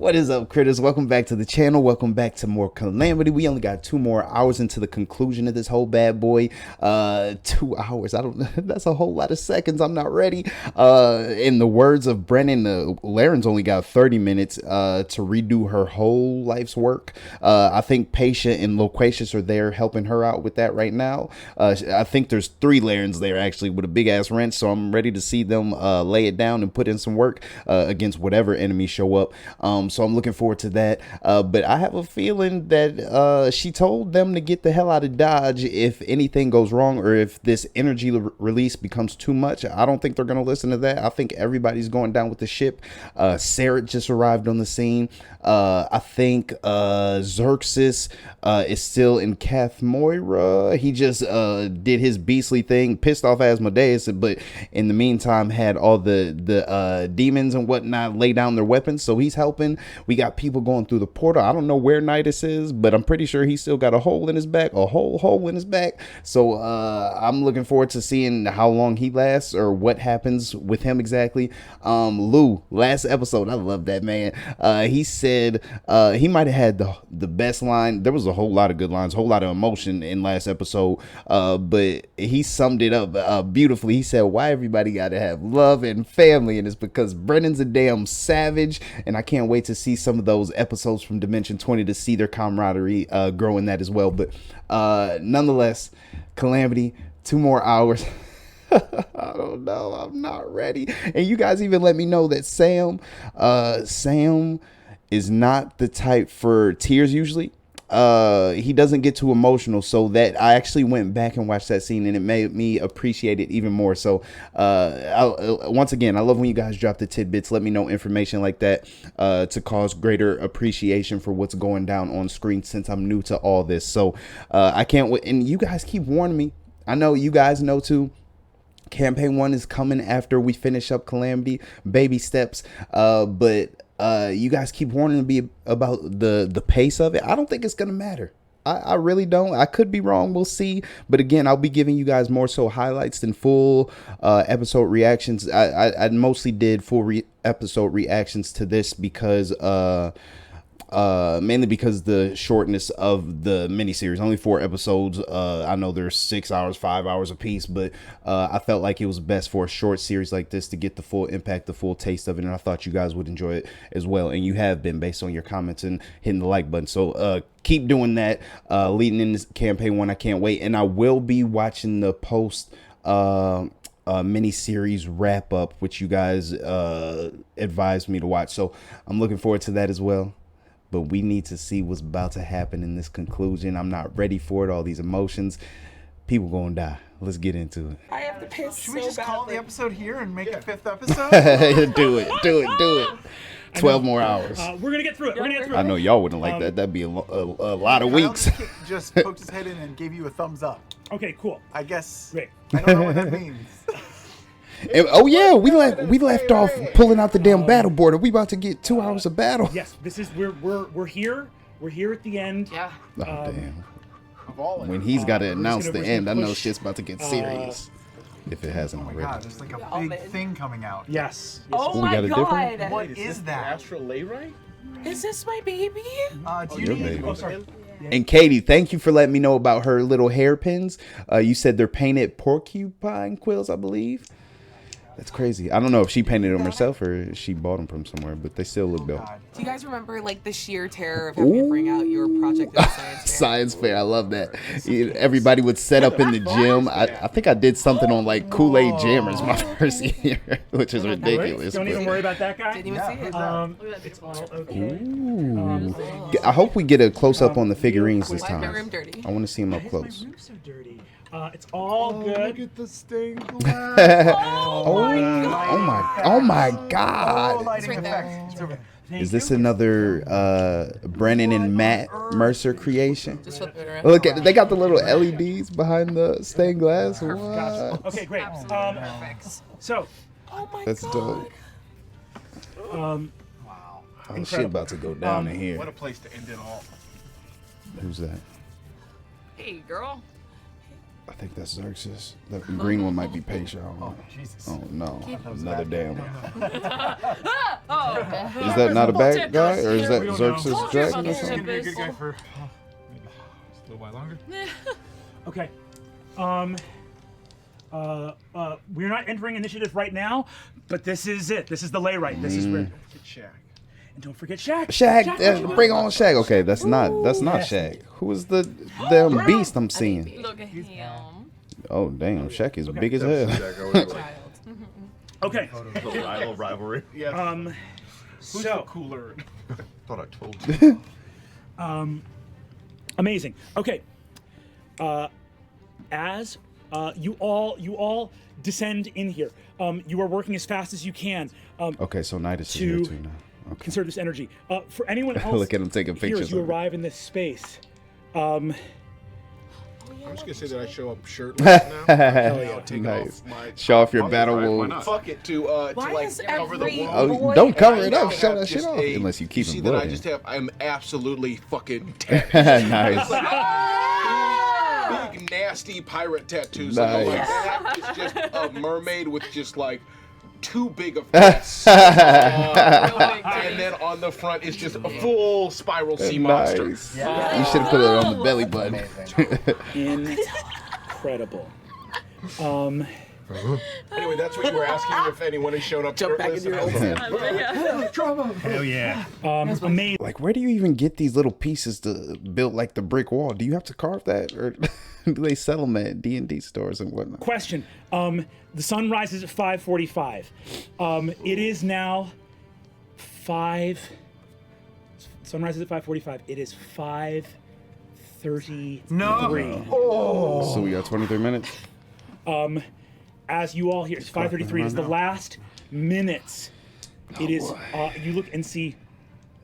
What is up, critters? Welcome back to the channel. Welcome back to more Calamity. We only got 2 more hours into the conclusion of this whole bad boy. 2 hours. I don't know. That's a whole lot of seconds. I'm not ready. In the words of Brennan, Laren's only got 30 minutes to redo her whole life's work. I think Patient and Loquacious are there helping her out with that right now. I think there's 3 Larens there actually with a big ass wrench, so I'm ready to see them lay it down and put in some work against whatever enemies show up. So I'm looking forward to that. But I have a feeling that she told them to get the hell out of Dodge if anything goes wrong or if this energy release becomes too much. I don't think they're going to listen to that. I think everybody's going down with the ship. Sarah just arrived on the scene. I think Xerxes is still in Kath Moira. He just did his beastly thing, pissed off Asmodeus, but in the meantime had all the demons and whatnot lay down their weapons, so he's helping. We got people going through the portal. I don't know where Nidus is, but I'm pretty sure he's still got a hole in his back, a whole hole in his back. So I'm looking forward to seeing how long he lasts or what happens with him exactly. Lou, last episode, I love that man. He said he might have had the best line. There was a whole lot of good lines, a whole lot of emotion in last episode, but he summed it up beautifully. He said, why everybody gotta have love and family, and it's because Brennan's a damn savage, and I can't wait to see some of those episodes from Dimension 20 to see their camaraderie grow in that as well. But nonetheless, Calamity, 2 more hours. I don't know, I'm not ready. And you guys even let me know that Sam is not the type for tears usually. He doesn't get too emotional, so that I actually went back and watched that scene and it made me appreciate it even more. So once again, I love when you guys drop the tidbits, let me know information like that to cause greater appreciation for what's going down on screen since I'm new to all this. So I can't wait, and you guys keep warning me. I know you guys know too. Campaign 1 is coming after we finish up Calamity, baby steps, but you guys keep warning me about the pace of it. I don't think it's gonna matter. I really don't. I could be wrong. We'll see. But again, I'll be giving you guys more so highlights than full episode reactions. I mostly did full episode reactions to this because mainly because the shortness of the miniseries, only 4 episodes. I know there's 6 hours, 5 hours a piece, but I felt like it was best for a short series like this to get the full impact, the full taste of it, and I thought you guys would enjoy it as well, and you have been based on your comments and hitting the like button. So keep doing that, leading in this campaign 1. I can't wait, and I will be watching the post miniseries wrap up, which you guys advised me to watch, so I'm looking forward to that as well. But we need to see what's about to happen in this conclusion. I'm not ready for it. All these emotions. People gonna die. Let's get into it. I have to piss. Should we just call the episode here and make a 5th episode? Do it. 12 more hours. We're gonna get through it. I know y'all wouldn't like that. That'd be a lot of weeks. Just poked his head in and gave you a thumbs up. Okay, cool. I guess. Great. I don't know what that means. And, oh yeah, we left off pulling out the damn battle board. Are we about to get 2 hours of battle? Yes, this is we're here. We're here at the end. Yeah. Oh damn. When When he's got to announce the end, I know push, shit's about to get serious. If it hasn't Oh my already. god, there's like a big thing coming out. Yes. Oh we my got a different- god. What is that? Astral Layrite? Is this my baby? Do you Your need baby. Oh, sorry. And Katie, thank you for letting me know about her little hairpins. You said they're painted porcupine quills, I believe. That's crazy. I don't know if she painted them herself or she bought them from somewhere, but they still look dope. Do you guys remember like the sheer terror of having to bring out your project at science fair? Science fair, I love that. Everybody would set up in the gym. I think I did something on like Kool-Aid Jammers my first year, which is ridiculous. Don't even worry about that guy. Didn't even see it. It's all okay. Ooh. I hope we get a close up on the figurines this Why is my time. room dirty? I want to see them Why up is close. my room so dirty? It's all good. Look at the stained glass. Oh my God. Lighting right there. effect. It's over there. Is this another Brennan and Matt Mercer creation? Just flip it around. Look at, they got the little LEDs behind the stained glass. Gotcha. What? Okay, great. So, Oh my That's god. dope. Wow. Oh, shit about to go down in here. What a place to end it all. Who's that? Hey girl. I think that's Xerxes. The green one might be Paisha. I don't know. Jesus. Oh no, was another bad. damn one. Oh. Is that not a bad guy, or is We that don't Xerxes know. Dragon or It's He's gonna something? be a good guy for maybe just a little while longer. Okay. We're not entering initiative right now, but this is it. This is the lay right. This is where. And don't forget Shaq. Shaq, bring on Shaq. Okay, that's not Shaq. Who is the damn beast I'm seeing? Look at him. Oh damn, Shaq is big as hell. Child. Okay. Rivalry. So Cooler. Thought I told you. amazing. Okay. As you all descend in here, you are working as fast as you can. Okay, so Nidus is here To too now. Okay. conserve this energy. For anyone else, Look at him taking here pictures as you of it. arrive in this space. I'm just gonna say that I show up shirtless now. I'll take Nice. off my. Show off your battle Right, why wounds. not? Fuck it to Why like is cover the every wall. Oh, boy don't cover I it up. now Show have that shit just off. Unless you keep see it that I bloody. just have. I'm absolutely fucking tatted. Nice. Big nasty pirate tattoos. Nice. Like, that is just a mermaid with just like too big of face. And then on the front is just a full spiral sea monster. Nice. You should have put it on the belly button. Incredible. Anyway, that's what you were asking if anyone has shown up Jump back shirtless. into your old Hell yeah. Amazing. Like, where do you even get these little pieces to build like the brick wall? Do you have to carve that, or do they sell them at D&D stores and whatnot? Question. The sun rises at 5:45. It is now 5. Sun rises at 5:45. It is 5:33. No. So we got 23 minutes. As you all hear, it's 5:33. It is the last minutes. It is. You look and see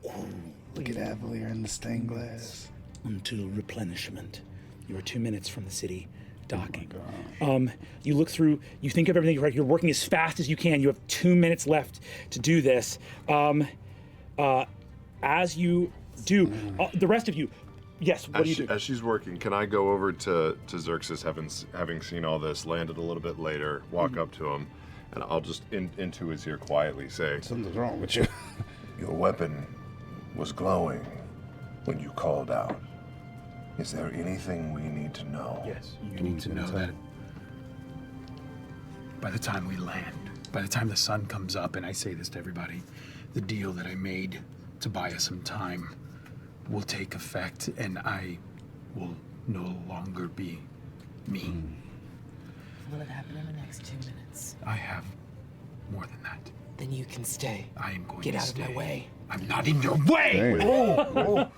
Look at Avalier in the stained glass. until replenishment. You are 2 minutes from the city docking. You look through. You think of everything. You're working as fast as you can. You have 2 minutes left to do this. As you do, the rest of you. Yes. What do you do? As she's working, can I go over to Xerxes, having seen all this, landed a little bit later, walk up to him, and I'll just into his ear quietly say, Something's wrong with you. Your weapon was glowing when you called out. Is there anything we need to know? Yes, you need to know that by the time we land, by the time the sun comes up, and I say this to everybody, the deal that I made to buy us some time will take effect, and I will no longer be me. Will it happen in the next 2 minutes? I have more than that. Then you can stay. I am going Get to out of stay. my way. I'm not in your way.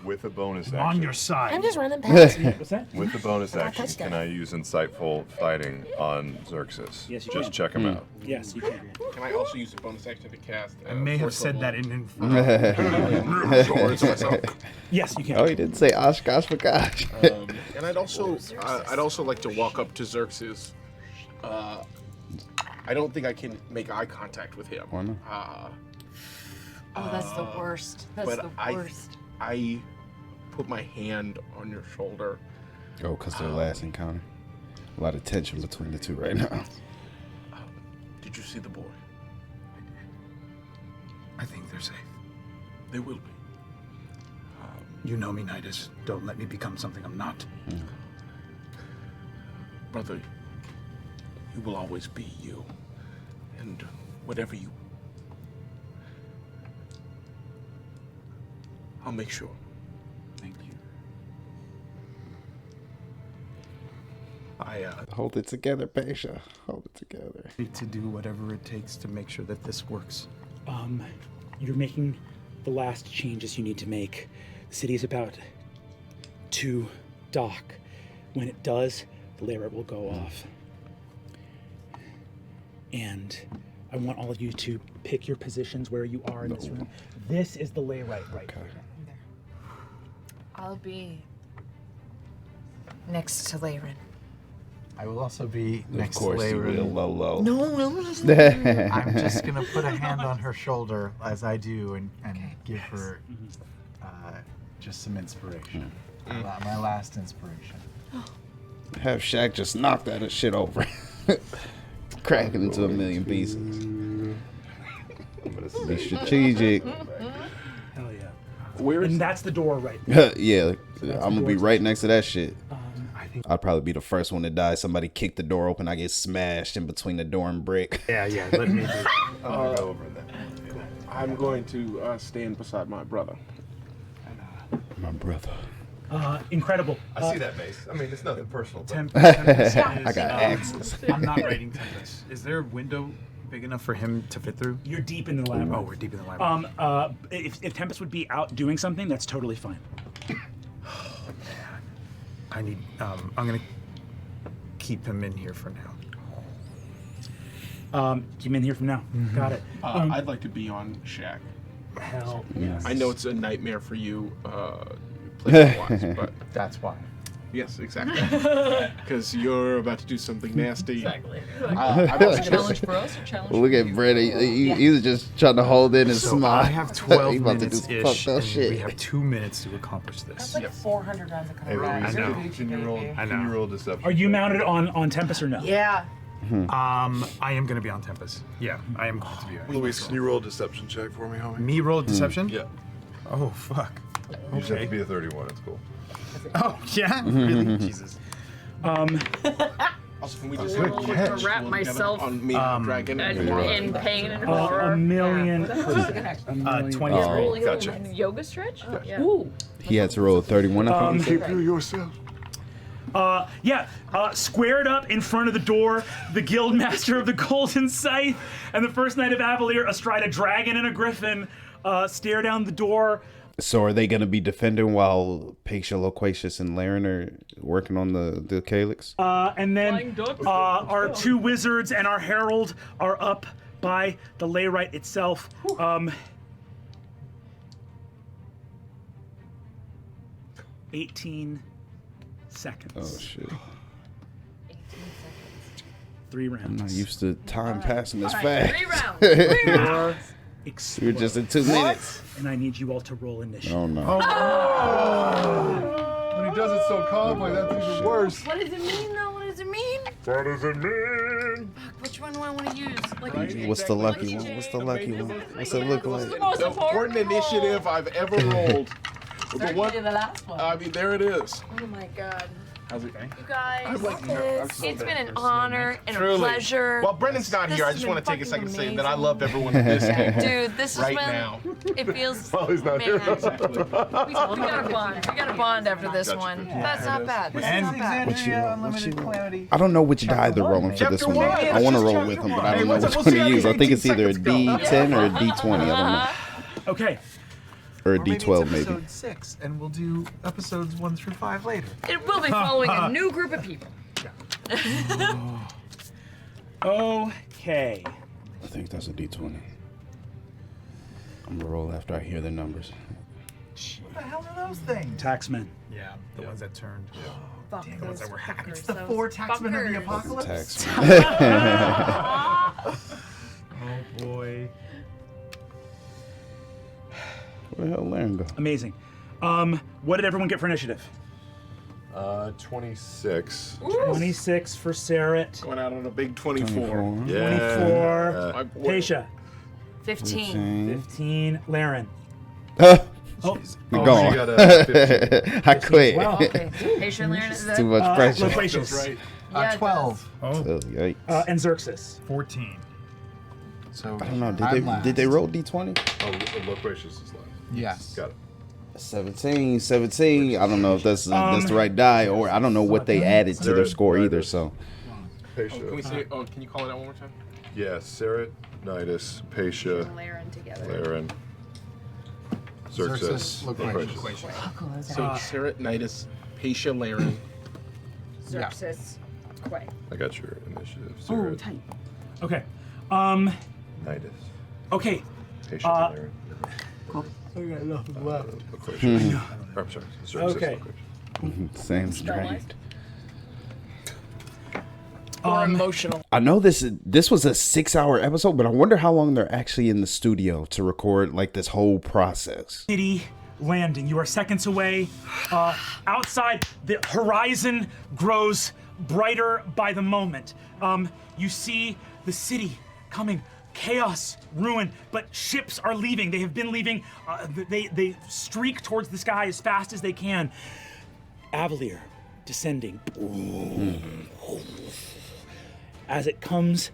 with a bonus I'm action. on your side. I'm just running past you. What's that? With the bonus got action, touchdown. can I use insightful fighting on Xerxes? Yes, you Just can. check him out. Yes, you can. Can I also use a bonus action to cast? I may have said that in Yes, you can. Oh, he didn't say Oshkosh for gosh. And I'd also like to walk up to Xerxes. I don't think I can make eye contact with him. Why not? Oh, that's the worst. That's But the I worst. put my hand on your shoulder. Oh, because their last encounter. A lot of tension between the two right now. Did you see the boy? I think they're safe. They will be. You know me, Nidus. Don't let me become something I'm not. Brother, you will always be you. And whatever you... I'll make sure. Thank you. Hold it together, Paisha. Hold it together. To do whatever it takes to make sure that this works. You're making the last changes you need to make. The city is about to dock. When it does, the layer will go off. And I want all of you to pick your positions where you are in this room. This is the layer right here. I'll be next to Layren. I will also be Of course you will, Lolo. I'm just gonna put a hand on her shoulder as I do and give her just some inspiration. My last inspiration. Have Shaq just knock that shit over. Crack it into a million pieces. Be strategic. Hell yeah. Where is And that's the door right. Yeah, I'm gonna be right next to that shit. I think. I'd probably be the first one to die. Somebody kick the door open, I get smashed in between the door and brick. Yeah. Let me do it. I'll go over that. I'm going to stand beside my brother. My brother. Incredible. I see that, Mace. I mean, it's nothing personal. But Tempest I got axes. I'm not rating Tempest. Is there a window big enough for him to fit through? You're deep in the labyrinth. Oh, we're deep in the labyrinth. If Tempest would be out doing something, that's totally fine. I need. I'm gonna keep him in here for now. Keep him in here from now. Got it. I'd like to be on Shaq. Hell I know it's a nightmare for you, wise, but That's why. yes, exactly. Because you're about to do something nasty. Exactly. Challenge for us or challenge Look for at you? Brett. He's just trying to hold in his So smile. I have 12 He about to do minutes some ish, fucked up and shit. we have 2 minutes to accomplish That's this. like 400 rounds of Hey, combat. I know. Can you roll? I Can you know. roll deception? Are you mounted on Tempest or no? Yeah. I am gonna be on Tempest. Yeah, I am going to be. Luis, can you roll a deception check for me, homie? Me roll deception? Yeah. Oh fuck. You just have Okay. to be a 31. It's cool. Oh yeah. Really? Jesus. Also, can we just have a quick To touch wrap together myself on me and Dragon and in pain and horror. A million. Yeah. 23. Gotcha. Yoga stretch? Yeah. Ooh. He had to roll a 31, I think. he said. You yourself. Squared up in front of the door, the guild master of the Golden Scythe and the first knight of Avalier astride a dragon and a griffin stare down the door. So are they going to be defending while Patia, Loquacious, and Laren are working on the Calyx? And then Flying ducks. our two wizards and our herald are up by the layrite itself. 18 seconds. Oh, shit. 3 I'm not rounds. used to time passing this All right, 3 fast. rounds. 3 rounds. Explode. You're just in 2 minutes. And I need you all to roll initiative. Oh, no. When he does it so calmly, that's even worse. What does it mean, though? What does it mean? What does it mean? Which one do I want to use? Like, What's the lucky one? What's the lucky one? What's it look like? the most The important roll. initiative I've ever rolled. The Start one, to the last one. I mean, there it is. Oh my god. How's it? You guys, I'm so it's bad been an for honor and a Truly. pleasure. Well, Brendan's not This here. I has just been want to take a second to fucking say that I amazing. loved everyone in this game. Dude, this has Right been. now. It feels. Well, he's not man, here. we got a bond. We got a bond after this one. That's not bad. This is not bad. I don't know which die they're rolling for this Chapter one. one. I want to It's roll just with them, but chapter I don't know one. which We'll one see to how use. I these think it's 18 either a seconds go. D10 or a D20. I don't know. Okay. Or a Or maybe it's D12 maybe. episode 6, and we'll do episodes 1 through 5 later. It will be following a new group of people. Okay. I think that's a D20. I'm gonna roll after I hear the numbers. What the hell are those things? Taxmen. Yeah, the ones that turned. Fuck Damn, those that were hacked. fuckers. It's the those 4 taxmen of the fuckers. apocalypse. Tax. Oh boy. Where the hell Laren go? Amazing. What did everyone get for initiative? 26. 26 for Saret. Going out on a big 24. 24. I- Tasha. 15. 15. Laren. Oh, Oh, you're Oh, gone. she got a 15. I quit. Wow. Okay. Patient Laren is that? Too much pressure. Loquacious. That's right. Yeah, it 12. Oh, Oh, yikes. And Xerxes. 14. So I don't know. I'm Did they roll D20? Oh, Loquacious is left. Yes. Got it. 17. I don't know if that's the right die, or I don't know what they added to their score either. So Can we say? Oh, can you call it out one more time? Yeah, Saret, Nidus, Patia, Laren together. Laren, Xerxes, Xerxes, Loquacious. So Saret, Nidus, Patia, Laren. Xerxes. Quay. I got your initiative. Saret, Okay. Nidus, Okay. Patia, Laren. Loquacious. Or, I'm sorry, Xerxes, Okay. Loquacious. same Spell life. strength. Or emotional. I know this was a 6-hour episode, but I wonder how long they're actually in the studio to record like this whole process. City landing. You are seconds away. Outside, the horizon grows brighter by the moment. You see the city coming. Chaos, ruin, but ships are leaving. They have been leaving. They streak towards the sky as fast as they can. Avalier descending. As it comes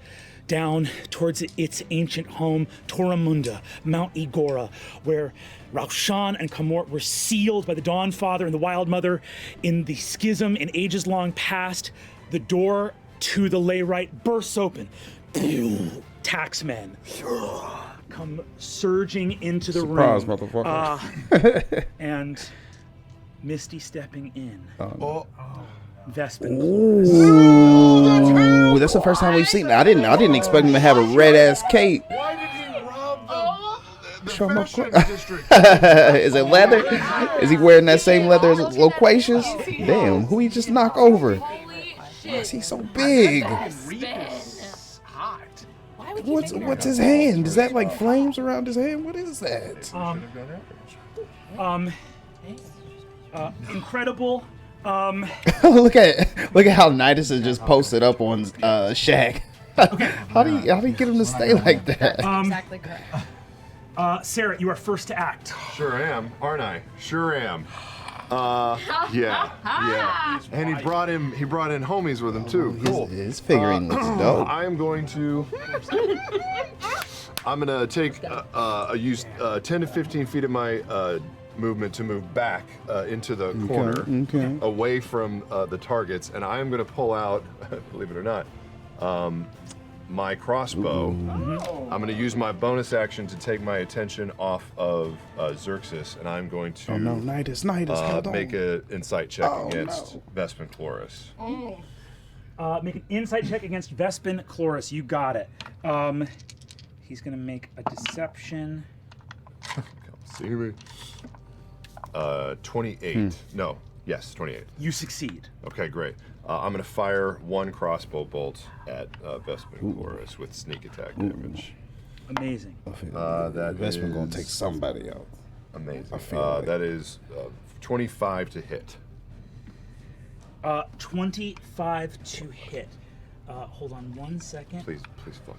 down towards its ancient home, Toramunda, Mount Igora, where Raushan and Kamort were sealed by the Dawn Father and the Wild Mother in the schism in ages long past. The door to the Layrite bursts open. Taxmen come surging into the Surprise, room. motherfucker. And Misty stepping in. Oh. Vespin. Ooh, that's the first time we've seen that. I didn't expect him to have a red ass cape. Why did he rob the Show him up fashion quick. district? Is it leather? Is he wearing that same leather as Loquacious? Damn, who he just knocked over? Holy Why shit. is he so big? Hot. What's his hand? Is that like flames around his hand? What is that? Incredible. look at how Nidus is just posted up on Shaq. How do you get him to stay like that? Exactly correct. Sarah, you are first to act. Sure am, aren't I? Sure am. Yeah. And he brought in homies with him too. Cool. His figurine looks dope. I am going to. I'm gonna take use 10 to 15 feet of my movement to move back into the corner, away from the targets, and I am gonna pull out, believe it or not, my crossbow. I'm gonna use my bonus action to take my attention off of Xerxes, and I'm going to Nidus, hold on. make an insight check against Vespin Chloris. Make an insight check against Vespin Chloris. You got it. He's gonna make a deception. Come see me. 28. No. Yes, 28. You succeed. Okay, great. I'm going to fire one crossbow bolt at Vespin Chloris with sneak attack damage. Amazing. That Vespin gonna is take somebody out. amazing. I feel like. That is 25 to hit. 25 to hit. Hold on 1 second. Please fuck.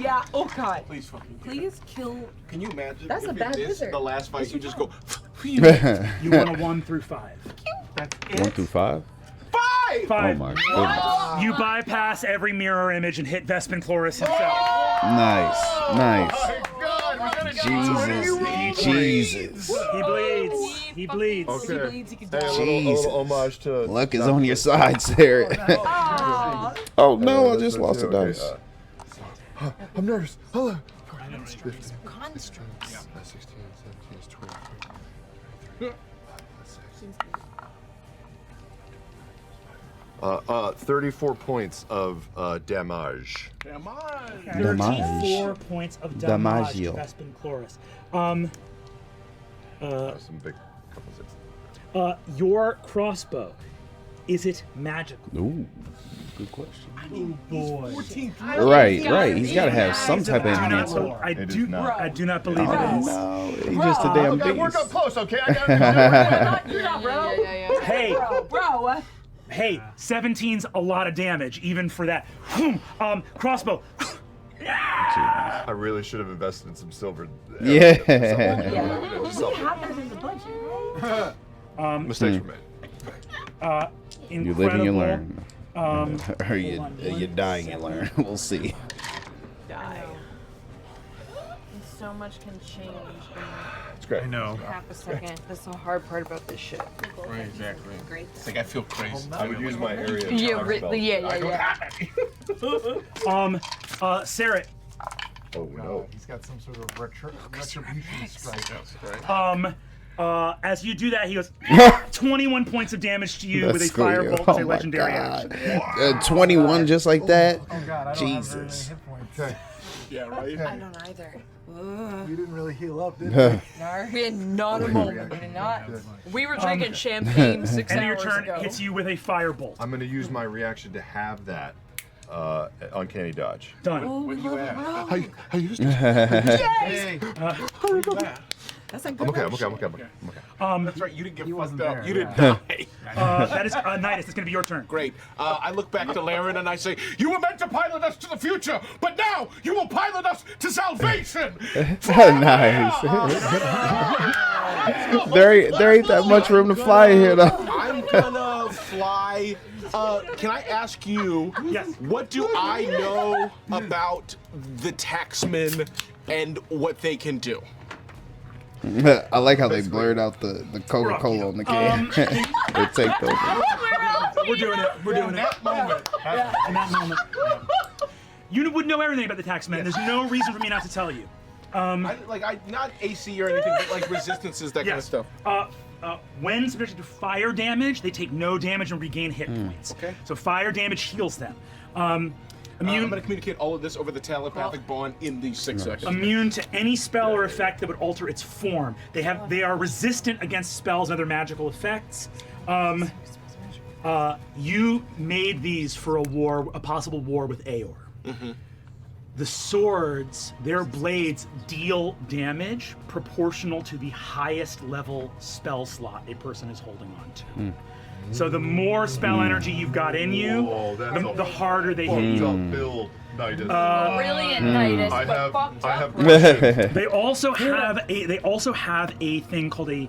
Yeah. Oh God. Please fucking. Please kill. Can you imagine? That's if a bad in this, wizard. The last fight, you just go. You want a 1 through 5. That's 1 through 5. 5. 5. Oh my goodness. You bypass every mirror image and hit Vespin Chloris himself. Nice. Oh God, we gotta Jesus. He bleeds. He bleeds. Okay. He can Hey, die. a little homage to. Luck is on your side, Sarah. Oh no, I just lost a Okay, dice. I'm nervous. Hello. Constructs. 16, 17, 20. 34 points of damage. Come on. 34 points of damage to Damaggio. Vespin Chloris. Some big couple of hits. Your crossbow, is it magical? Ooh, good question. Boy. 14. Right. He's got to have some type of enhancement. I It do is not. I do not believe it Oh is. no, he's just a damn Okay, work up beast. close, okay? I got it. Hey, Bro. hey, 17's a lot of damage, even for that. Crossbow. I really should have invested in some silver. Yeah. Mistakes were made. You live and you Incredible. learn. Or you die and you learn. We'll see. Die. So much can change It's great. I know. in half a second. That's the hard part about this shit. Right, exactly. Great. It's like I feel crazy. I would use my area. of Yeah, power spell. Sarah, Oh no. He's got some sort of retribution strike. as you do that, he goes 21 points of damage to you with a Let's go, firebolt yo. as a Oh my legendary God. action. 21 just like that. Oh God, I don't have very many Jesus. hit points. Okay. Yeah, right. I don't either. We didn't really heal up, did we? We had not a moment. We did not. We were drinking champagne 6 End of your hours turn ago. hits you with a firebolt. I'm gonna use my reaction to have that uncanny dodge. Done. What you at? I used it. Hey, That's a good I'm okay. That's right. You didn't get fucked up. there, You didn't die. That is Nidus. It's gonna be your turn. Great. I look back to Laren and I say, "You were meant to pilot us to the future, but now you will pilot us to salvation." Nice. there ain't that much room to fly here, though. I'm gonna fly. Can I ask you? Yes. What do I know about the taxmen and what they can do? I like how they blurred out the Coca-Cola on the can. They take over. We're doing it. We're doing it. In that moment. You would know everything about the taxmen. There's no reason for me not to tell you. Not AC or anything, but like resistances, that kind of stuff. When subjected to fire damage, they take no damage and regain hit points. Okay. So fire damage heals them. I'm going to communicate all of this over the telepathic bond in these 6 seconds. Immune to any spell or effect that would alter its form. They are resistant against spells and other magical effects. You made these for a possible war with Aor. The swords, their blades deal damage proportional to the highest level spell slot a person is holding on to. So the more spell energy you've got in you, the harder they hit you. Build, Nidus. Brilliant Nidus, but fucked up. They also have a thing called a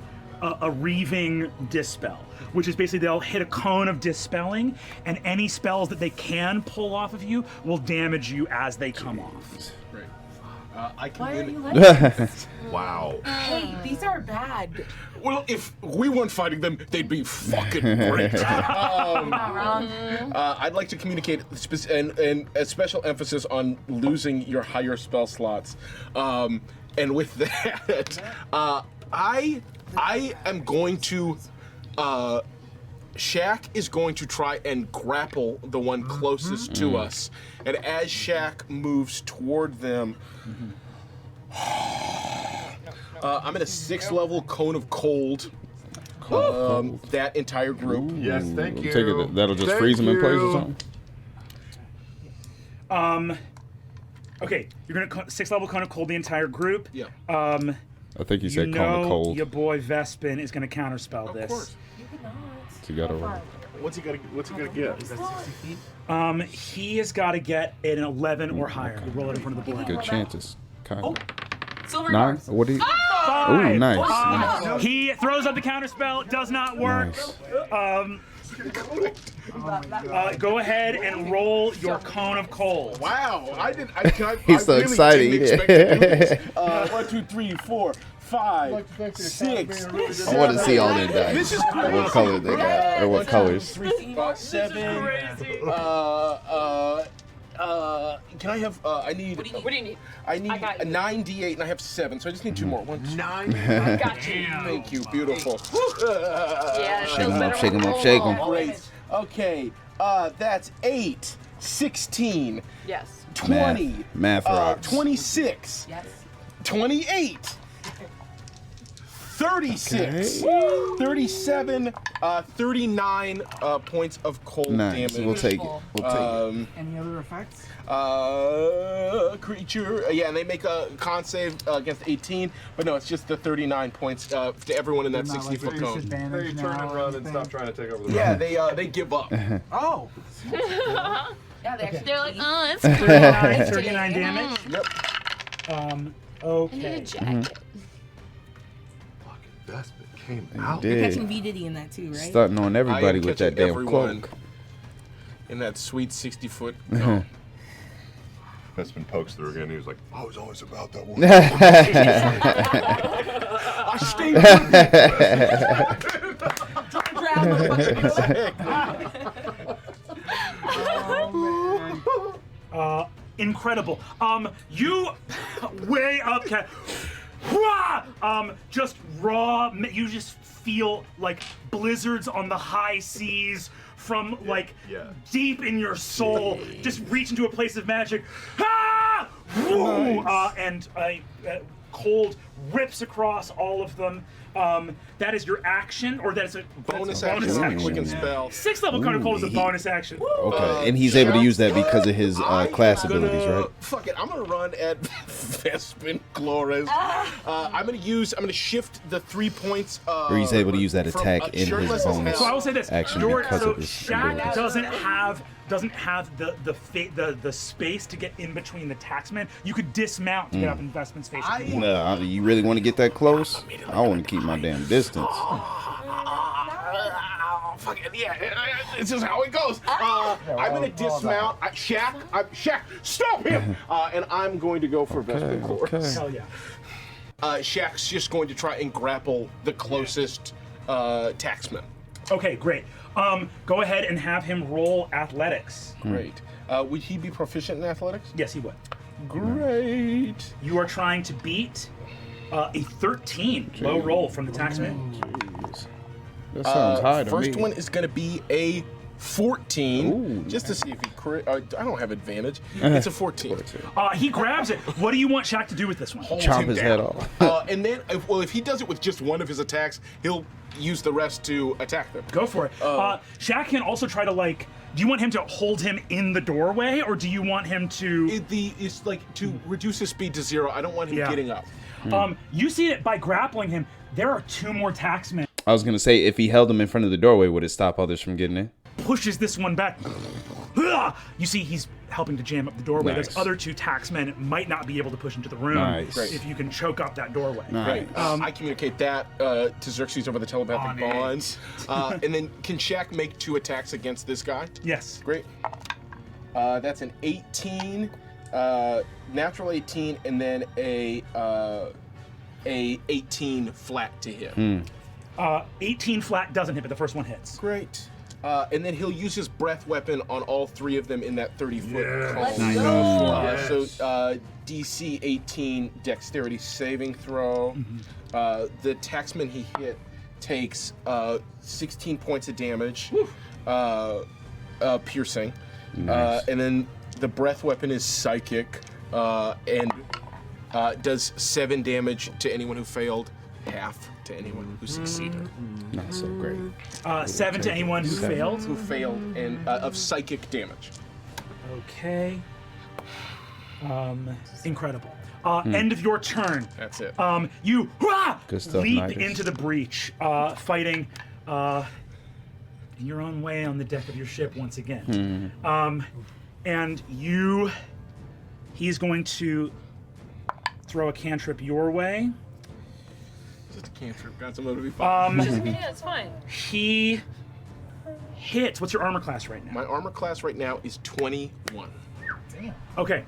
reaving dispel, which is basically they'll hit a cone of dispelling, and any spells that they can pull off of you will damage you as they come off. Right. I can Why are win. you like this? Wow. Hey, these are bad. Well, if we weren't fighting them, they'd be fucking great. Not wrong. I'd like to communicate and a special emphasis on losing your higher spell slots. And with that, I am going to. Shaq is going to try and grapple the one closest to us, and as Shaq moves toward them, I'm in a 6th level cone of cold. That entire group. Yes, thank you. Take it, that'll just freeze them in place or something? Okay, you're gonna 6th level cone of cold the entire group. Yeah. I think you said cone of cold. Your boy Vespin is gonna counterspell this. Of course. So you gotta roll. What's he gonna get? Is that 60 feet? He has got to get an 11 or higher. You roll it in front of the board. Good chances. Kind of. Silver 9? bars. What do you? Five. Ooh, nice. He throws up the counterspell. Does not work. Nice. Go ahead and roll your cone of cold. Wow, He's so really excited. didn't expect to do this. 1, 2, 3, 4, 5, 6. I want to see all their dice. This is crazy. What color they got, or what colors? 3, 7. Can I have? I need. What do you need? I need I got a you. 9d8 and I have 7, so I just need 2 more. 1, 2. 9. I got you. Thank you, beautiful. Yeah, Shake 'em up, shake 'em up, shake 'em. Great. Okay, that's 8, 16, Yes. 20, Math rocks. 26, Yes. 28, 36, 37, 39 points of cold Nice. damage. We'll take it. We'll take it. Any other effects? Creature, yeah, and they make a con save against 18, but no, it's just the 39 points to everyone in that Not 60 foot like cone. disadvantage They turn now and or run and anything? stop trying to take over the Yeah, they give up. Oh! Yeah, they actually. They're like, oh, it's 39 damage. Yep. I need a Okay. jacket. Fucking Vespin came You out. You're catching did. V Diddy in that too, right? Stunting on I everybody am with that catching damn everyone cloak. in that sweet 60 foot cone. Vespin pokes through again. He was like, "I was always about that one." I stay with Incredible. You way up, cat. Just raw. You just feel like blizzards on the high seas from like deep in your soul. Just reach into a place of magic. And cold rips across all of them. That is your action, or that's a Bonus that's a action. We can spell. 6th level Cone of Cold is a bonus action. Okay, and he's able to use that because of his class abilities, right? Fuck it, I'm gonna run at Vespin Glores. I'm gonna shift the 3 points. Or he's able to use that attack in his shirtless as bonus So I will say this: action your because of his Shaq abilities. doesn't have the space to get in between the taxman. You could dismount to get up in Vespin's face. If you want. No, you really want to get that close? I want to keep my damn distance. Fuck it, yeah, this is how it goes. I'm gonna dismount. Shaq, stop him! And I'm going to go for Vespin Glores. Hell yeah. Shaq's just going to try and grapple the closest taxman. Okay, great. Go ahead and have him roll athletics. Great. Would he be proficient in athletics? Yes, he would. Great. You are trying to beat a 13 low roll from the taxman. Jeez. That sounds high to me. First one is going to be a 14, just to see if he I don't have advantage. It's a 14. He grabs it. What do you want Shaq to do with this one? Chop his head off. And then, if he does it with just one of his attacks, he'll use the rest to attack them. Go for it. Shaq can also try to do you want him to hold him in the doorway, or do you want him to... It's like to reduce his speed to 0. I don't want him getting up. You see it by grappling him. There are 2 more taxmen. I was going to say, if he held him in front of the doorway, would it stop others from getting in? Pushes this one back. You see he's helping to jam up the doorway. Nice. Those other 2 taxmen might not be able to push into the room if you can choke up that doorway. Nice. I communicate that to Xerxes over the telepathic bond. And then can Shaq make 2 attacks against this guy? Yes. Great. That's an 18, natural 18, and then a 18 flat to hit. 18 flat doesn't hit, but the first one hits. Great. And then he'll use his breath weapon on all 3 of them in that 30-foot cone. So DC 18 dexterity saving throw. The taxman he hit takes 16 points of damage, piercing. Nice. And then the breath weapon is psychic and does 7 damage to anyone who failed, half to anyone who succeeded. Not so great. 7 to anyone who failed. Who failed and of psychic damage. Okay. Incredible. End of your turn. That's it. You Good stuff, leap Nidus. into the breach, fighting in your own way on the deck of your ship once again. And he's going to throw a cantrip your way. Just a cantrip, got some to be fine. Yeah, it's fine. He hits. What's your armor class right now? My armor class right now is 21. Okay.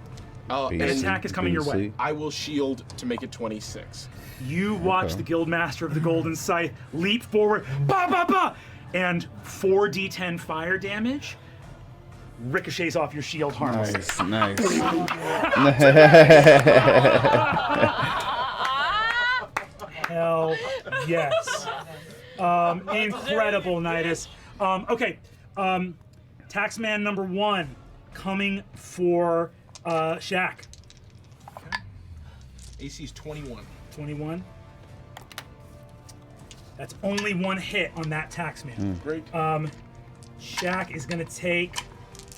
And An attack is coming your way. I will shield to make it 26. You watch the Guildmaster of the Golden Scythe leap forward, ba ba ba, and 4d10 fire damage ricochets off your shield harmless. Nice. Hell yes. Incredible, Nidus. Okay. Taxman number 1 coming for Shaq. AC's 21. 21. That's only 1 hit on that taxman. Great. Shaq is going to take,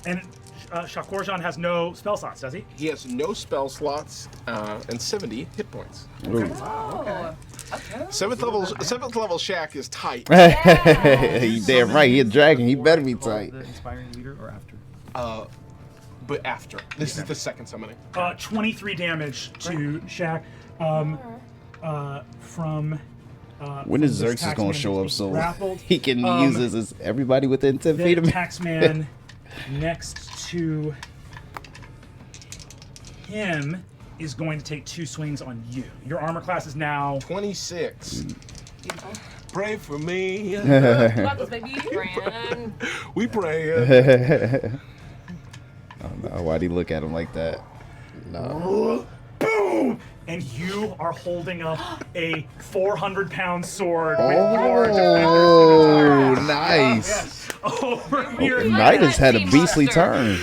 and Shakorjan has no spell slots, does he? He has no spell slots and 70 hit points. Oh. Seventh level Shaq is tight. He damn right. He a dragon. He better be tight. The inspiring leader or after? But after. This is the second summoning. 23 damage to Shaq from. When is from this Xerxes gonna taxman show up who's so grappled. he can use this as everybody within 10 The feet of me? taxman next to him is going to take 2 swings on you. Your armor class is now 26. Pray for me. Got this, baby. Brandon. We pray. Oh no, why'd he look at him like that? No. boom, and you are holding up a 400-pound sword with your Oh, defender's nice. over your Nidus had a beastly turn.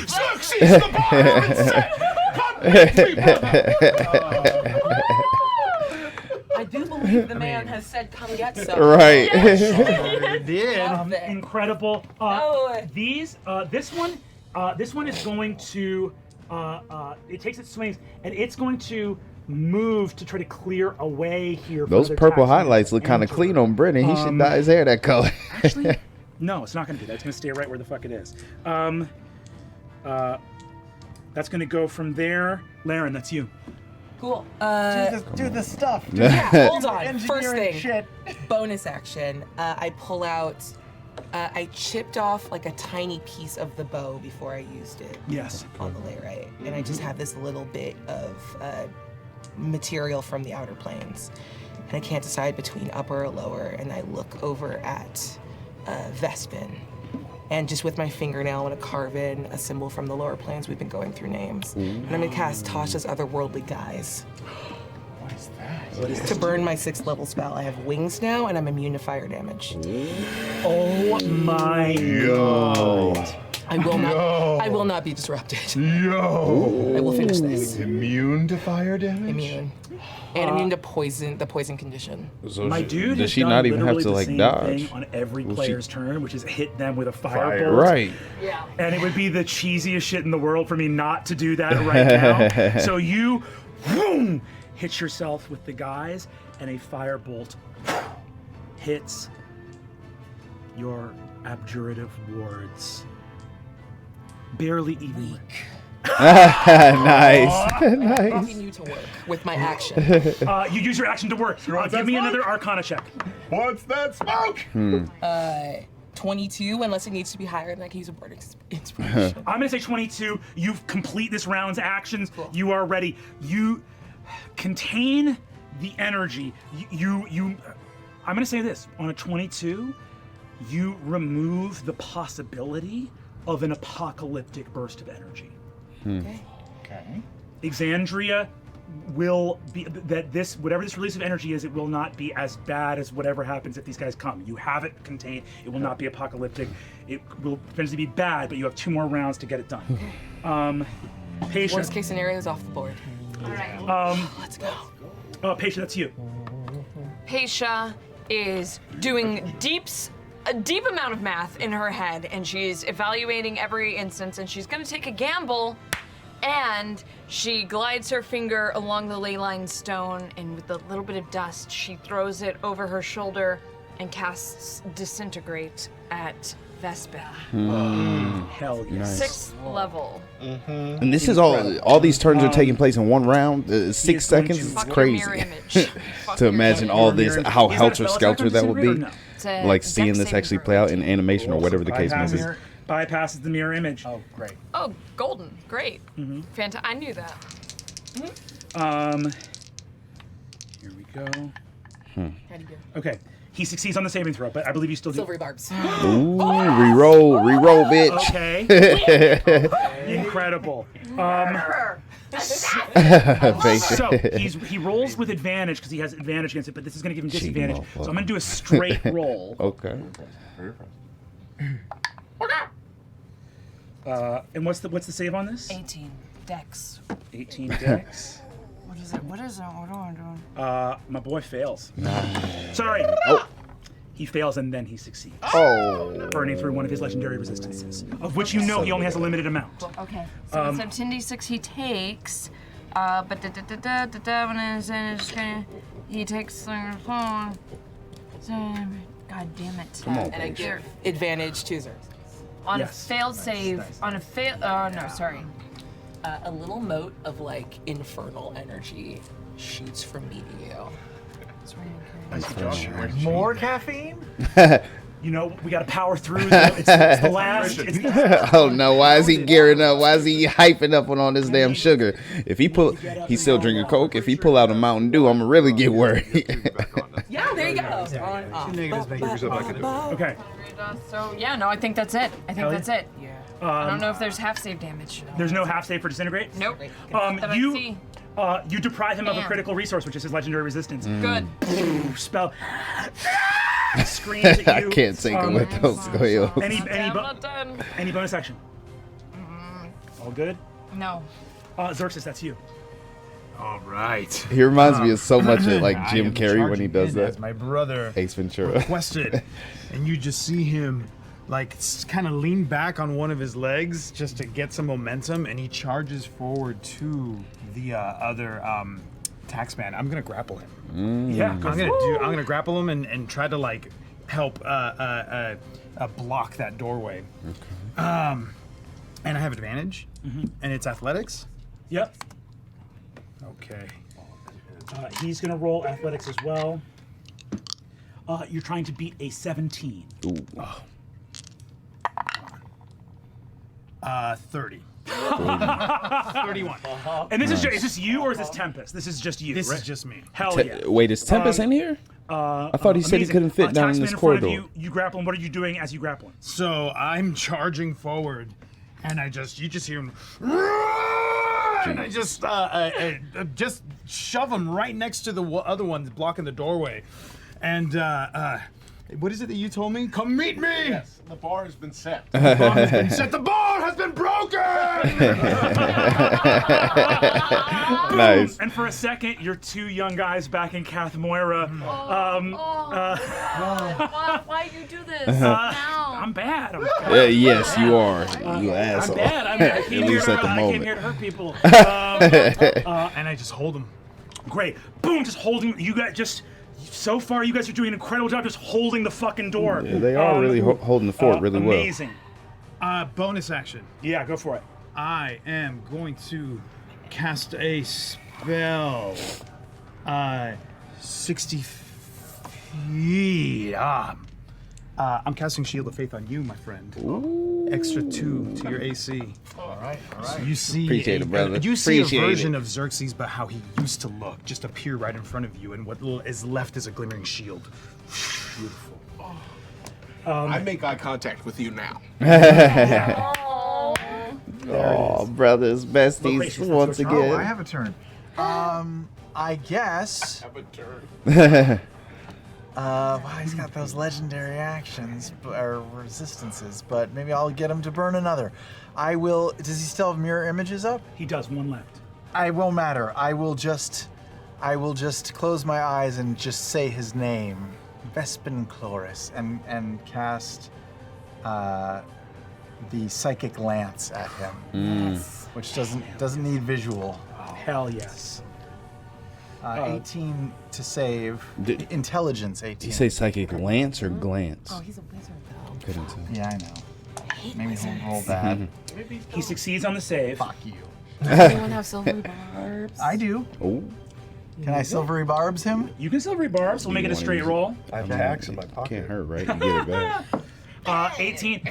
I do believe believe the man has said, "Come get some." Right. Love it. Incredible. Oh. This one is going to, it takes its swings, and it's going to move to try to clear away here. Those from purple attacks on highlights look kind of Andrew. clean on Brennan. He should dye his hair that color. Actually, no, it's not going to do that. It's going to stay right where the fuck it is. That's going to go from there. Laren, that's you. Cool. Do the stuff. Yeah, hold on. Engineering First thing, shit. bonus action. I pull out. I chipped off like a tiny piece of the bow before I used it. Yes. On the layrite, and I just have this little bit of material from the outer planes, and I can't decide between upper or lower. And I look over at Vespin, and just with my fingernail, I'm gonna carve in a symbol from the lower planes. We've been going through names, and I'm gonna cast Tasha's Otherworldly Guise. What is that? To burn my 6th level spell. I have wings now, and I'm immune to fire damage. Oh my god. I will not be disrupted. Yo! I will finish this. Immune to fire damage? Immune. And immune to poison, the poison condition. So My dude does has she done not even have literally to the like same dodge? thing on every Well, player's turn, which is hit them with a firebolt. Right. Yeah. And it would be the cheesiest shit in the world for me not to do that right now. So you boom, hit yourself with the guys, and a firebolt hits your abjurative wards. Barely even. Weak. Nice. Bringing you to work with my action. You use your action to work. Give me another Arcana check. What's that smoke? 22, unless it needs to be higher, then I can use a bardic inspiration. I'm gonna say 22. You complete this round's actions. Cool. You are ready. You contain the energy. I'm gonna say this. On a 22, you remove the possibility of an apocalyptic burst of energy. Okay. Exandria will be whatever this release of energy is, it will not be as bad as whatever happens if these guys come. You have it contained. It will not be apocalyptic. It will eventually be bad, but you have 2 more rounds to get it done. Patient. Worst case scenario is off the board. All right. Let's go. Patient, that's you. Paisha is doing a deep amount of math in her head, and she's evaluating every instance, and she's gonna take a gamble, and she glides her finger along the ley line stone, and with a little bit of dust, she throws it over her shoulder and casts Disintegrate at Vespin. Hell yes. 6th level. And this is all these turns are taking place in one round. 6 is going seconds to- is Fuck your crazy. mirror image. Fuck To your imagine mirror all image. this, how Is that a helter spell attack skelter on that would be. Disintegrate or no? It's a Like seeing dex this saving actually throw. play out in animation or whatever the case may be. Bypasses the mirror image. Oh, great. Oh, golden. Great. I knew that. Here we go. How'd you do? Okay. He succeeds on the saving throw, but I believe you still do. Silvery barbs. Ooh, reroll, bitch. Okay. Incredible. Face So it. he rolls with advantage because he has advantage against it, but this is going to give him Cheating disadvantage. So motherfucker. I'm going to do a straight roll. Okay. And what's the save on this? 18. Dex. 18 dex. What is it? What is it? What am I doing? My boy fails. Sorry. Oh. He fails and then he succeeds. Oh. Burning through one of his legendary resistances, of which you know he only has a limited amount. Okay. So it's 10d6 he takes. But when it's gonna, he takes. God damn it. Come on, And I bitch. give advantage to Xerxes. On Yes. a failed save. Nice. On a fail. Oh no, sorry. A little mote of like infernal energy shoots from me to you. More caffeine? You know, we got to power through. It's the last. It's the, Oh no, why is he gearing up? Why is he hyping up on all this damn sugar? If he's still drinking Coke. If he pull out a Mountain Dew, I'ma really get worried. Yeah, there you go. okay. So yeah, no, I think that's it. I think Ellie? that's it. I don't know if there's half save damage. There's no half save for disintegrate. Nope. That I see. You deprive him of a Damn. critical resource, which is his legendary resistance. Good. Spell screams at you. I can't take it with those squeals. I'm not done. Any bonus action? All good. No. Xerxes, that's you. All right. He reminds me of so much of like I Jim am Carrey when he charging does in as that. my brother Ace Ventura. requested, and you just see him like kind of lean back on one of his legs just to get some momentum, and he charges forward to the other taxman. I'm gonna grapple him. Yeah, I'm gonna grapple him and try to like help block that doorway. Okay. And I have advantage, and it's athletics. Yep. Okay. He's gonna roll athletics as well. You're trying to beat a 17. Ooh. 30. 31. And this is just, is this you or is this Tempest? This is just you. This right? is just me. Hell yeah. Wait, is Tempest in here? I thought he said he Amazing. couldn't fit down in Taxman this front corridor. of you, you grapple him. What are you doing as you grapple him? So I'm charging forward, and you just hear him, and I just shove him right next to the other one that's blocking the doorway, and what is it that you told me? Come meet me. Yes, the bar has been set. The bar has been set. The bar has been broken. Nice. And for a second, you're two young guys back in Kath Moira. Why you do this now? I'm bad. Yes, you are. You I'm asshole. bad. I came, At here least to, at the I came moment. here to hurt people. And I just hold him. Great. Boom, just holding. You guys just. So far, you guys are doing an incredible job just holding the fucking door. Yeah, they are really holding the fort really well. Amazing. Bonus action. Yeah, go for it. I am going to cast a spell. 60 feet. I'm casting Shield of Faith on you, my friend. Ooh. Extra 2 to your AC. All right. So you see, Appreciate it, brother. You see Appreciate a version it. of Xerxes, but how he used to look, just appear right in front of you, and what is left is a glimmering shield. Beautiful. I make eye contact with you now. Oh, brothers, besties, gracious, once that's Oh, I again. have a turn. I guess. Have a turn. Well, he's got those legendary actions or resistances, but maybe I'll get him to burn another. I will. Does he still have mirror images up? He does, one left. I won't matter. I will just close my eyes and just say his name, Vespin Chloris, and cast the psychic lance at him, which doesn't need visual. Hell yes. 18 to save. Intelligence 18. Did you say psychic lance or glance? Oh, he's a wizard though. Couldn't tell. Yeah, I know. Maybe he'll roll bad. He succeeds on the save. Fuck you. Does anyone have silvery barbs? I do. Oh. Can I silvery barbs him? You can silvery barbs. We'll make it a straight roll. I have tax in my pocket. Can't hurt, right? You get it back. 18.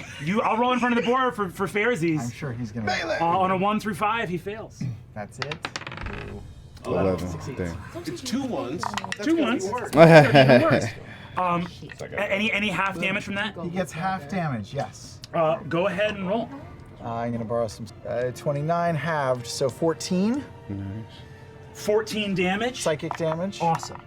I'll roll in front of the board for I'm fairsies. sure he's gonna. On a 1 through 5, he fails. That's it. 11. Damn. It's 2 1s. That's 2 gonna be 1s. worse. Any half damage from that? He gets half damage. Yes. Go ahead and roll. I'm gonna borrow some. 29 halved, so 14 Nice. 14 damage. psychic damage. Awesome.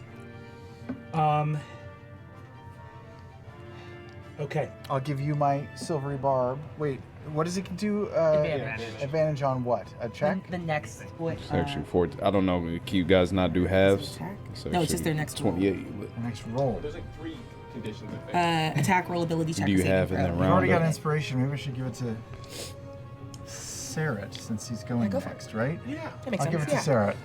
Okay. I'll give you my silvery barb. Wait, what does it do? Advantage on what? A check? The next, what? It's actually 4. I don't know. Can you guys not do halves? No, it's just their next roll. 28. But The next roll. There's like 3 conditions, I think. Attack, roll, ability check. do you or saving have in throw. the I've already got round? inspiration. Maybe I should give it to Sarah since he's going go for it. next, right? Yeah. That makes I'll sense. give it to Sarah.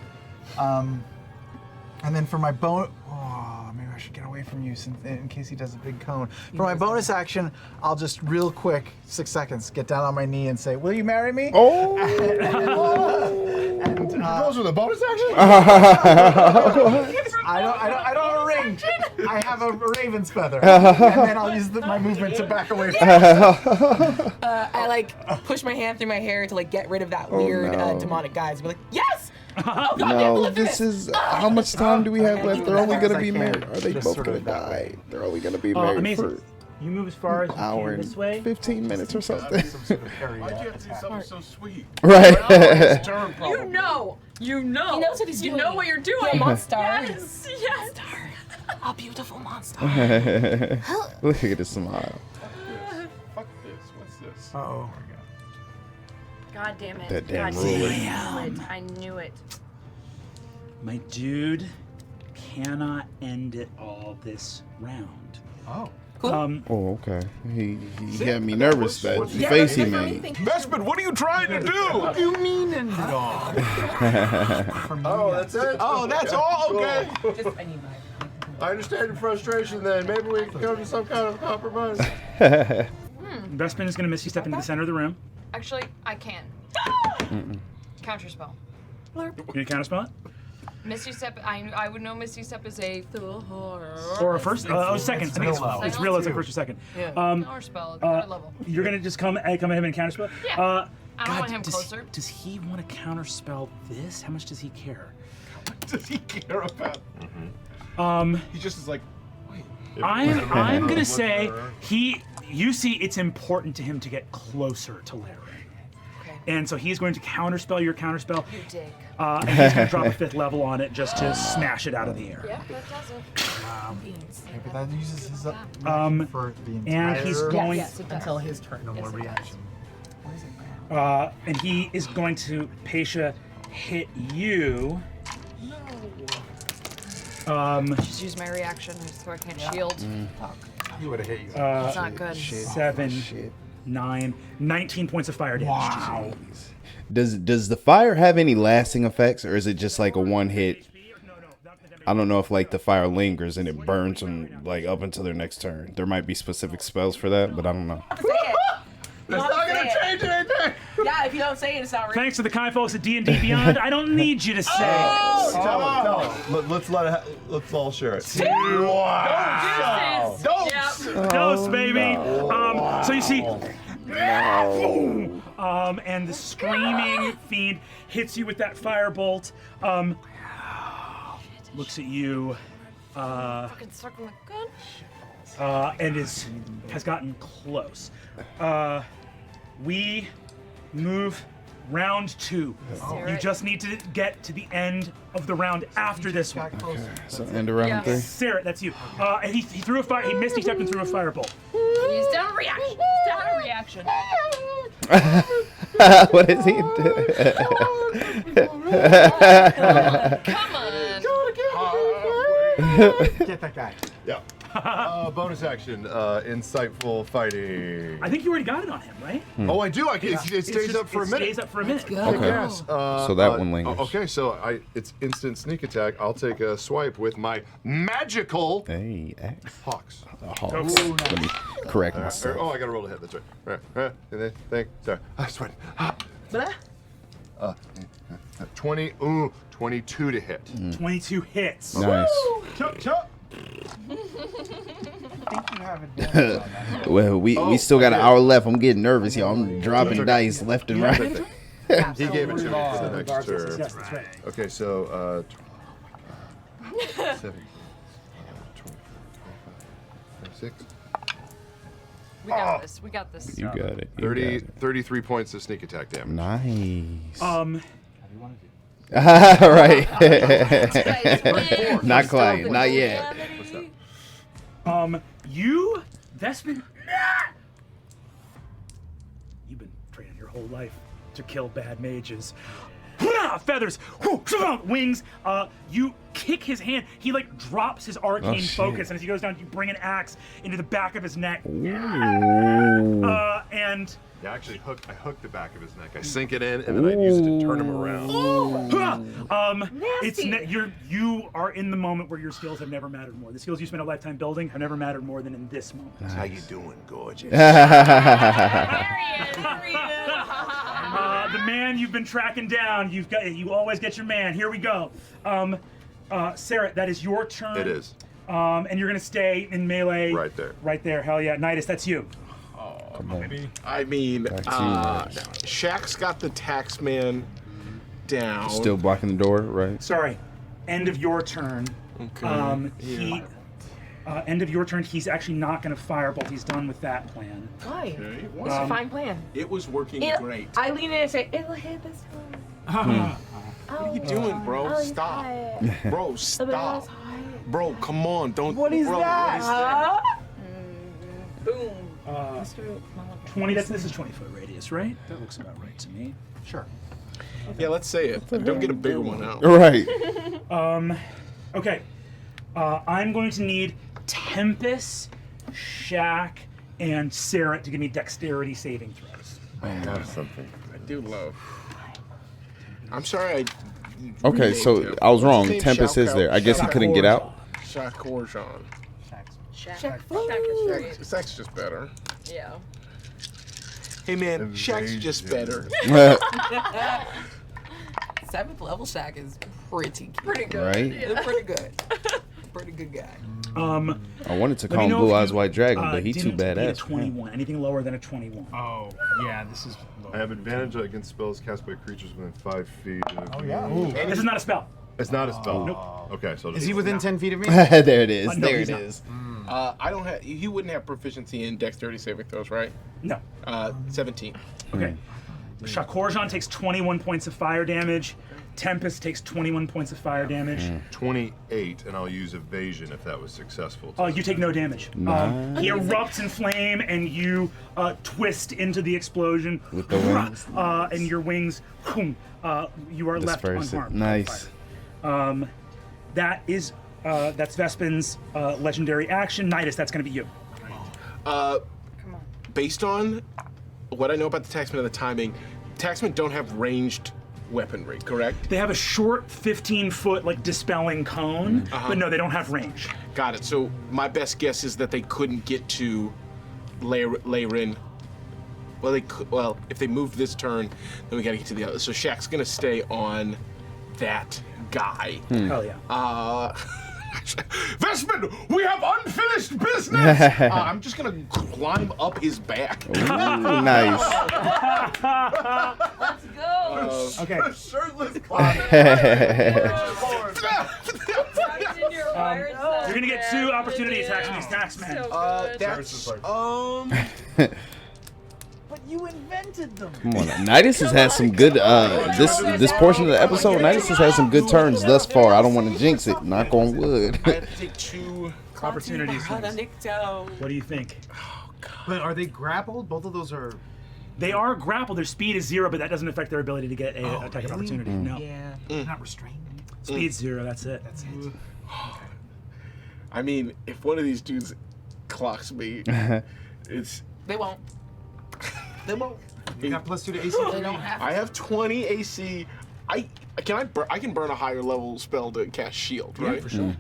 And then for my maybe I should get away from you in case he does a big cone. For my bonus action, I'll just real quick, 6 seconds, get down on my knee and say, "Will you marry me?" Oh! And, Those are the bonus action? I don't have a ring. I have a raven's feather, and then I'll use my movement to back away from him. I like push my hand through my hair to like get rid of that weird no. demonic guise. Be like, yes. Oh, God, No, this is. How much time do we have left? They're only gonna be I can. married. Are they Just both sort gonna of that die? They're only gonna be married Amazing. for You move as far as you an hour can and this way. 15 minutes or something. Some sort of area Why'd you have to do attack. something so sweet? Right. His turn, probably. You know. He knows what he's doing. You know what you're doing. Yeah, monster. Yes. Yes. A beautiful monster. Look at the smile. Fuck this. What's this? Uh-oh. God damn it. That damn God ruler. damn it. I knew it. My dude cannot end it all this round. Oh. Oh, okay. He got me nervous, that face he made. Vespin, what are you trying to do? What do you mean end it all? Oh, that's it? Oh, that's all? Okay. Just, I need my. I understand your frustration then. Maybe we can come to some kind of compromise. Vespin is going to misty step into the center of the room. Actually, I can. Counterspell. You gonna counterspell it? Misty Step, I would know Misty Step is a Or a first? Second. I think it's realistic first or second. counterspell at the third level. You're gonna just come at him and counterspell? Yeah. I don't God, want him closer. Does he want to counterspell this? How much does he care? Does he care about? He just is like, wait. I'm gonna say you see it's important to him to get closer to Larry. Okay. And so he's going to counterspell your counterspell. You dig. And he's going to drop a 5th level on it just to smash it out of the air. Yeah, that does it. Okay, but that uses his reaction for the entire... And he's going... Yes, it does. Until his turn. No more reaction. And he is going to, Paisha, hit you. Just use my reaction so I can't shield. He would have hit you. It's not good. 7, 9, 19 points of fire damage. Wow. Does the fire have any lasting effects, or is it just like a one hit? I don't know if like the fire lingers and it burns them like up until their next turn. There might be specific spells for that, but I don't know. Say it. It's not gonna change anything. Yeah, if you don't say it, it's not real. Thanks to the kind folks at D&D Beyond, I don't need you to say it. Tell him. Let's all share it. Wow. Dose, baby. So you see, and the screaming fiend hits you with that firebolt. Looks at you, Fucking circle my gun. and has gotten close. We move round 2. You just need to get to the end of the round after this one. So end of round 3. Sarah, that's you. And he threw a fire. He misty stepped and threw a firebolt. He's down a reaction. What is he doing? Come on. Get that guy. Yeah. Bonus action, insightful fighting. I think you already got it on him, right? Oh, I do. It stays up for a minute. It stays up for a minute. Okay. Yes. So that one lingers. Okay, so it's instant sneak attack. I'll take a swipe with my magical Hey, hawks. Hawks. Let me correct myself. Oh, I gotta roll a hit. That's right. Right. And then sorry. I sweat. 20. Ooh, 22 to hit. 22 hits. Nice. Chop, chop. I think you have advantage on that. Well, we still got an hour left. I'm getting nervous, y'all. I'm dropping dice left and right. He gave it to me for the next turn. Yes, that's right. Okay, so 7, 24, 26. We got this. You got it. 33 points of sneak attack damage. Nice. Right. Not quite. Not yet. You, Vespin, you've been training your whole life to kill bad mages. Feathers, wings. You kick his hand. He like drops his arcane focus, and as he goes down, you bring an axe into the back of his neck. And Yeah, actually, I hook the back of his neck. I sink it in, and then I use it to turn him around. You are in the moment where your skills have never mattered more. The skills you spent a lifetime building have never mattered more than in this moment. Nice. How you doing, gorgeous? The man you've been tracking down. You always get your man. Here we go. Sarah, that is your turn. It is. And you're gonna stay in melee. Right there. Right there. Hell yeah, Nidus, that's you. Come on. I mean, Shaq's got the taxman down. Still blocking the door, right? Sorry. End of your turn. Okay. End of your turn. He's actually not gonna firebolt. He's done with that plan. Why? Okay. It's a fine plan. It was working great. I lean in and say, it'll hit this one. What are you doing, bro? Stop. Bro, stop. Bro, come on. Don't. What is that? boom. 20. This is 20-foot radius, right? That looks about right to me. Sure. Yeah, let's say it. Don't get a bigger one out. Right. Okay. I'm going to need Tempest, Shaq, and Sarah to give me dexterity saving throws. I have something. I do love. I'm sorry. Okay, so I was wrong. Tempest is there. I guess he couldn't get out. Shaq Corjon. Shaq's just better. Yeah. Hey man, Shaq's just better. 7th level Shaq is pretty cute. Pretty good. Right? They're pretty good. Pretty good guy. I wanted to Let call me him know Blue if Eyes you, White Dragon, but he too didn't beat a badass. 21. Anything lower than a 21. Oh, yeah, this is low. I have advantage against spells cast by creatures within 5 feet. Oh yeah. This is not a spell. It's not a spell. Nope. Okay, so Is he within 10 feet of me? There it is. No, There he's it not. is. I don't have. He wouldn't have proficiency in dexterity saving throws, right? No. 17. Okay. Shakorjan takes 21 points of fire damage. Tempest takes 21 points of fire damage. 28, and I'll use evasion if that was successful. You take no damage. He erupts in flame, and you twist into the explosion. With the wings. And your wings, you are left Disperse it. unharmed. Nice. That is, that's Vespin's legendary action. Nidus, that's going to be you. Based on what I know about the taxmen and the timing, taxmen don't have ranged weaponry, correct? They have a short 15-foot like dispelling cone, but no, they don't have range. Got it. So my best guess is that they couldn't get to Leyrin. Well, they could. Well, if they moved this turn, then we got to get to the other. So Shaq's gonna stay on that guy. Hell yeah. Vespin, we have unfinished business. I'm just gonna climb up his back. Ooh, nice. Let's go. Okay. Shirtless You're gonna get 2 opportunity attacks from these taxmen. That's But you invented them. Come on. Nidus has had some good this portion of the episode. Nidus has had some good turns thus far. I don't want to jinx it. Knock on wood. I have to take 2 opportunities. What do you think? But are they grappled? Both of those are. They are grappled. Their speed is 0, but that doesn't affect their ability to get a attack of opportunity. No. Yeah. Not restrained. Speed 0. That's it. That's it. I mean, if one of these dudes clocks me, it's. They won't. They won't. You got +2 to AC. They don't have to. I have 20 AC. I can burn a higher level spell to cast shield, right? Yeah, for sure.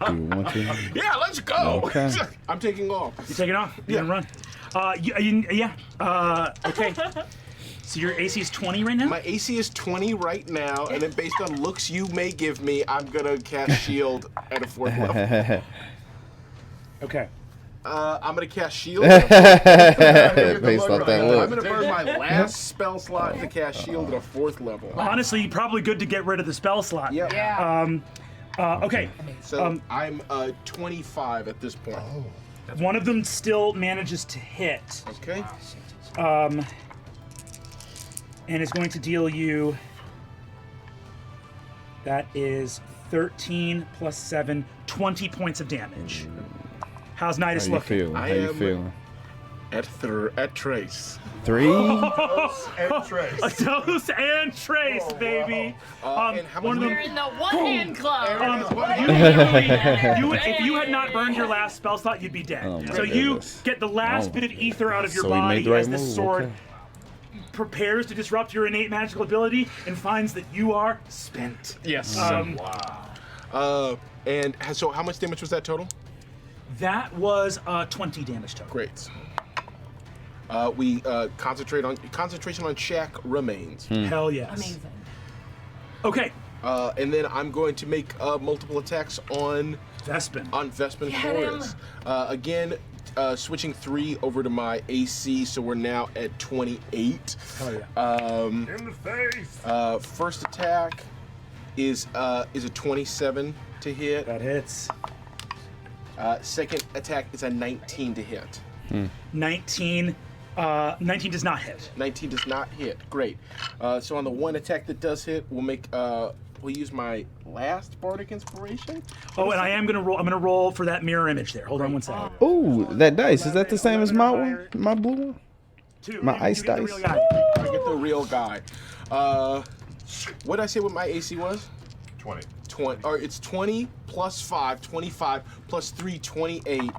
Do you want to? Yeah, let's go. Okay. I'm taking off. You take it off? You're gonna run. Yeah. Okay. So your AC is 20 right now? My AC is 20 right now, and then based on looks you may give me, I'm gonna cast shield at a 4th level. Okay. I'm gonna cast shield. Based off that I'm look. gonna burn my last spell slot to cast shield at a 4th level. Honestly, probably good to get rid of the spell slot. Yep. Yeah. Okay. So I'm 25 at this point. One of them still manages to hit. Okay. And is going to deal you. That is 13 plus 7, 20 points of damage. How's Nidus How you looking? feel? How you feeling? At trace. 3? and trace. A dose and trace, baby. And how one of much them. We're in the one-hand club. If you had not burned your last spell slot, you'd be dead. Oh my So you goodness. get the last bit of ether out of your So he made body the right as this move, sword okay. prepares to disrupt your innate magical ability and finds that you are spent. Yes. So how much damage was that total? That was 20 damage total. Great. We concentration on Shaq remains. Hell yes. Amazing. Okay. And then I'm going to make multiple attacks on Vespin. Vespin Get him. Flores. Again, switching 3 over to my AC, so we're now at 28. Hell yeah. In the face. First attack is a 27 to hit. That hits. Second attack is a 19 to hit. 19 does not hit. 19 does not hit. Great. So on the one attack that does hit, we'll use my last bardic inspiration. Oh, and I'm gonna roll for that mirror image there. Hold on one second. Ooh, that dice. Is that the same as my one? My blue one? 2. My You ice get the dice. real guy. I get the a real guy. What did I say what my AC was? 20. 20. Or it's 20 plus 5, 25 plus 3, 28.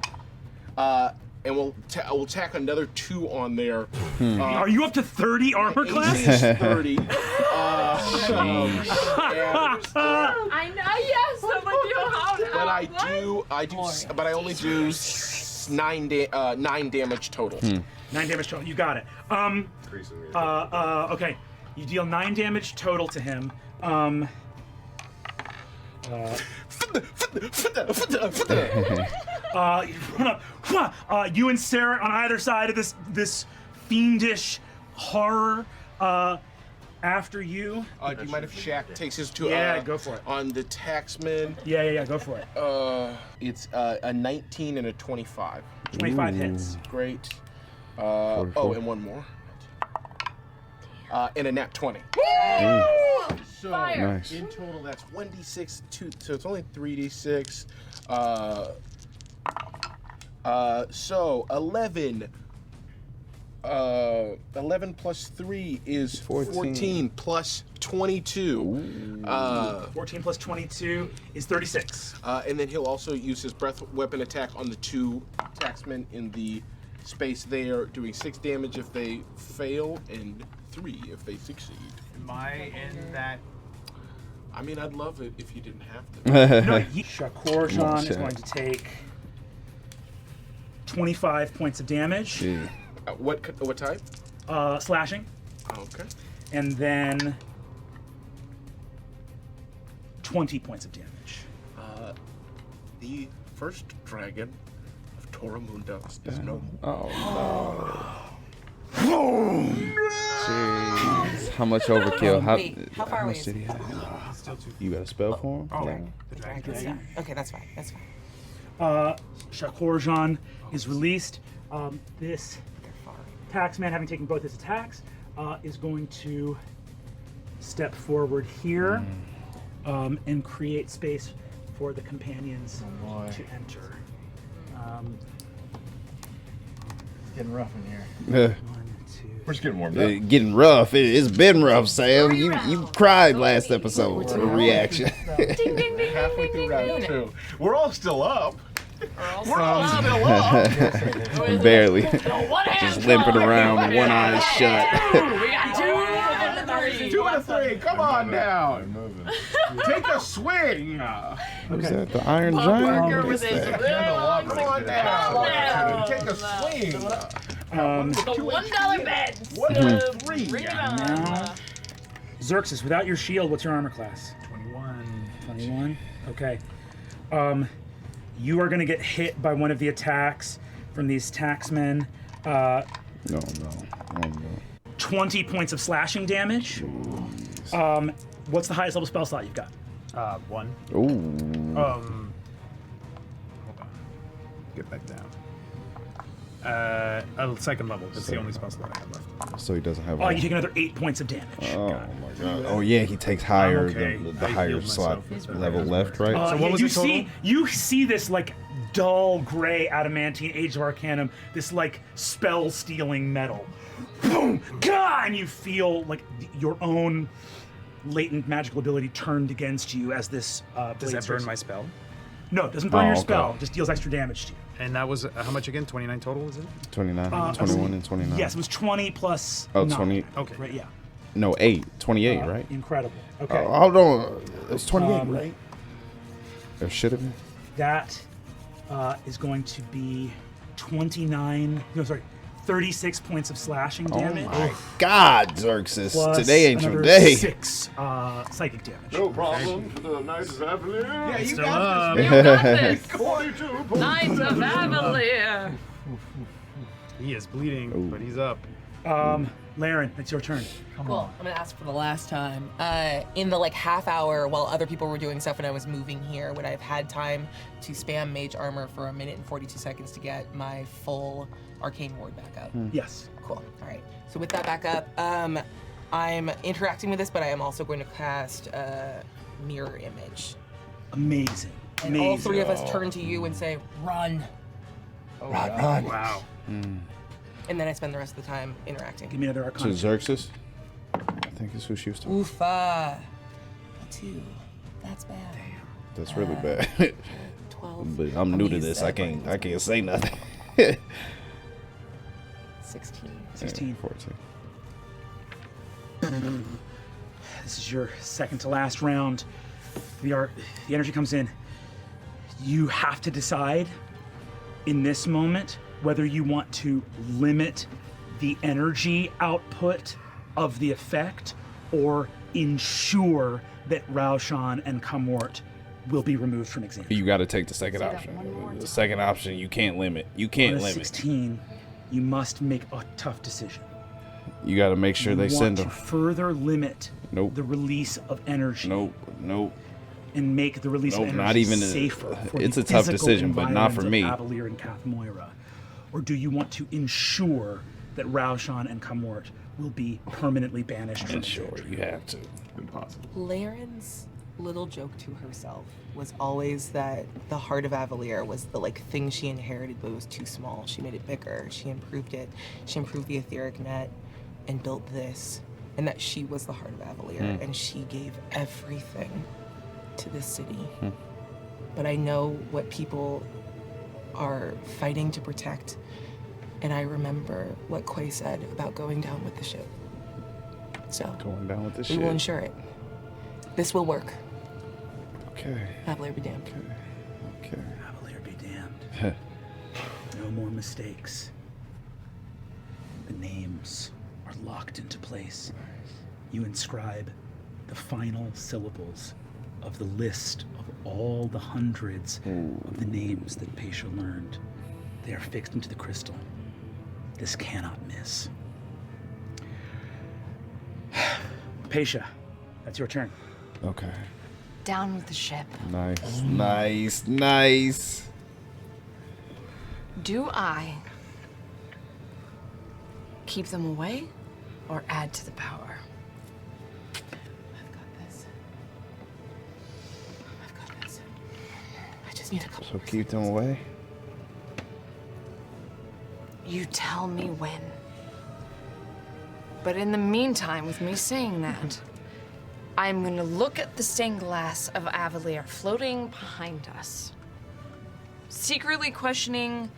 And we'll tack another 2 on there. Are you up to 30 armor class? AC is 30. I know. Yes, I'm with you. But I only do 9 damage total. 9 damage total. You got it. Okay. You deal 9 damage total to him. You and Sarah on either side of this fiendish horror. After you. Do you mind if Shaq takes his to? Go for it. On the taxman. Yeah. Go for it. It's a 19 and a 25. 25 hits. Great. And one more. And a nat 20. So Fire. in total, that's 1d6. So it's only 3d6. So 11. 11 plus 3 is 14 plus 22. 14 plus 22 is 36. And then he'll also use his breath weapon attack on the 2 taxmen in the space there, doing 6 damage if they fail and 3 if they succeed. Am I in that? I mean, I'd love it if you didn't have to. Shakorjan is going to take 25 points of damage. Yeah. What type? Slashing. Okay. And then 20 points of damage. The first dragon of Toramunda is no more. Oh no. Jeez. How much overkill? Wait, how far away much is did he he? have? You got a spell for him? The dragon. Okay, that's fine. That's fine. Shakorjan is released. This taxman, having taken both his attacks, is going to step forward here and create space for the companions to enter. It's getting rough in here. We're just getting warmed up. Getting rough. It's been rough, Sam. You cried last episode. Reaction. Ding, ding, ding, ding, Halfway ding, through ding, round ding. 2. We're all still up. We're all still Barely. One hand Just limping control. around, one eye shut. We got 2 and a 3. 2 and a 3. Come on We're down. moving. Take a swing. Who's that? The Iron Parker Giant? with his Come long on down. Take a swing. the $1 bed. What a 3. Bring it on. Now, Xerxes, without your shield, what's your armor class? 21. 21. Okay. You are going to get hit by one of the attacks from these taxmen. No. 20 points of slashing damage. What's the highest level spell slot you've got? 1. Ooh. Hold on. Get back down. A second level. That's the only spell slot I have left. So he doesn't have. Oh, you take another 8 points of damage. Oh my god. Oh yeah, he takes higher okay. the I higher healed slot myself. level left, right? So what was you the total? you see this like dull gray adamantine Age of Arcanum, this like spell stealing metal. Boom! Gah! And you feel like your own latent magical ability turned against you as this Does blade that burn starts- my spell? No, it doesn't burn your okay. spell. Just deals extra damage to you. And that was how much again? 29 total, is it? 29, 21, and 29. Yes, it was 20 plus. Oh, 9. 20. Okay. Right, yeah. No, 28, right? Incredible. Okay. Hold on. It's 28, right? There should have been. That is going to be 36 points of slashing damage. Oh my God, Xerxes. Plus Today ain't your another day. 6 psychic damage. No problem. The night is happening. Yeah, you Still got up. You got this. 42. Knights of Avalier. He is bleeding, but he's up. Laren, it's your turn. Cool. I'm gonna ask for the last time. In the half hour while other people were doing stuff and I was moving here, would I have had time to spam mage armor for 1 minute and 42 seconds to get my full arcane ward back up? Yes. Cool. All right. So with that back up, I'm interacting with this, but I am also going to cast mirror image. Amazing. And all 3 of us turn to you and say, "Run!" Wow. And then I spend the rest of the time interacting. Give me another To arcana. Xerxes. think it's who she was talking. Oofa. 2. That's bad. That's really bad. 12. But I'm new to this. I can't say nothing. 16. 16. 14. This is your second to last round. The energy comes in. You have to decide in this moment whether you want to limit the energy output of the effect or ensure that Raushan and Kamort will be removed from exam. You got to take the second option. The second option, you can't limit. You can't On a limit. 16, you must make a tough decision. You got to make sure they send You them. want to further limit Nope. the release of energy. Nope. And make the release Nope, of not energy even safer. For it's the a tough physical decision, but not for me. environment of Avalier and Kath Moira, or do you want to ensure that Raushan and Kamort will be permanently banished from Sure, you have to. Impossible. Laren's little joke to herself was always that the heart of Avalier was the thing she inherited, but it was too small. She made it bigger. She improved it. She improved the etheric net and built this, and that she was the heart of Avalier, and she gave everything to this city. But I know what people are fighting to protect, and I remember what Quay said about going down with the ship. So Going down with the we shit. will ensure it. This will work. Okay. Avalier be damned. Okay. Avalier be damned. No more mistakes. The names are locked into place. You inscribe the final syllables of the list of all the hundreds of the names that Pesha learned. They are fixed into the crystal. This cannot miss. Pesha, that's your turn. Okay. Down with the ship. Nice. Do I keep them away or add to the power? I've got this. I just need a couple. So keep them away. You tell me when. But in the meantime, with me saying that, I'm gonna look at the stained glass of Avalier floating behind us, secretly questioning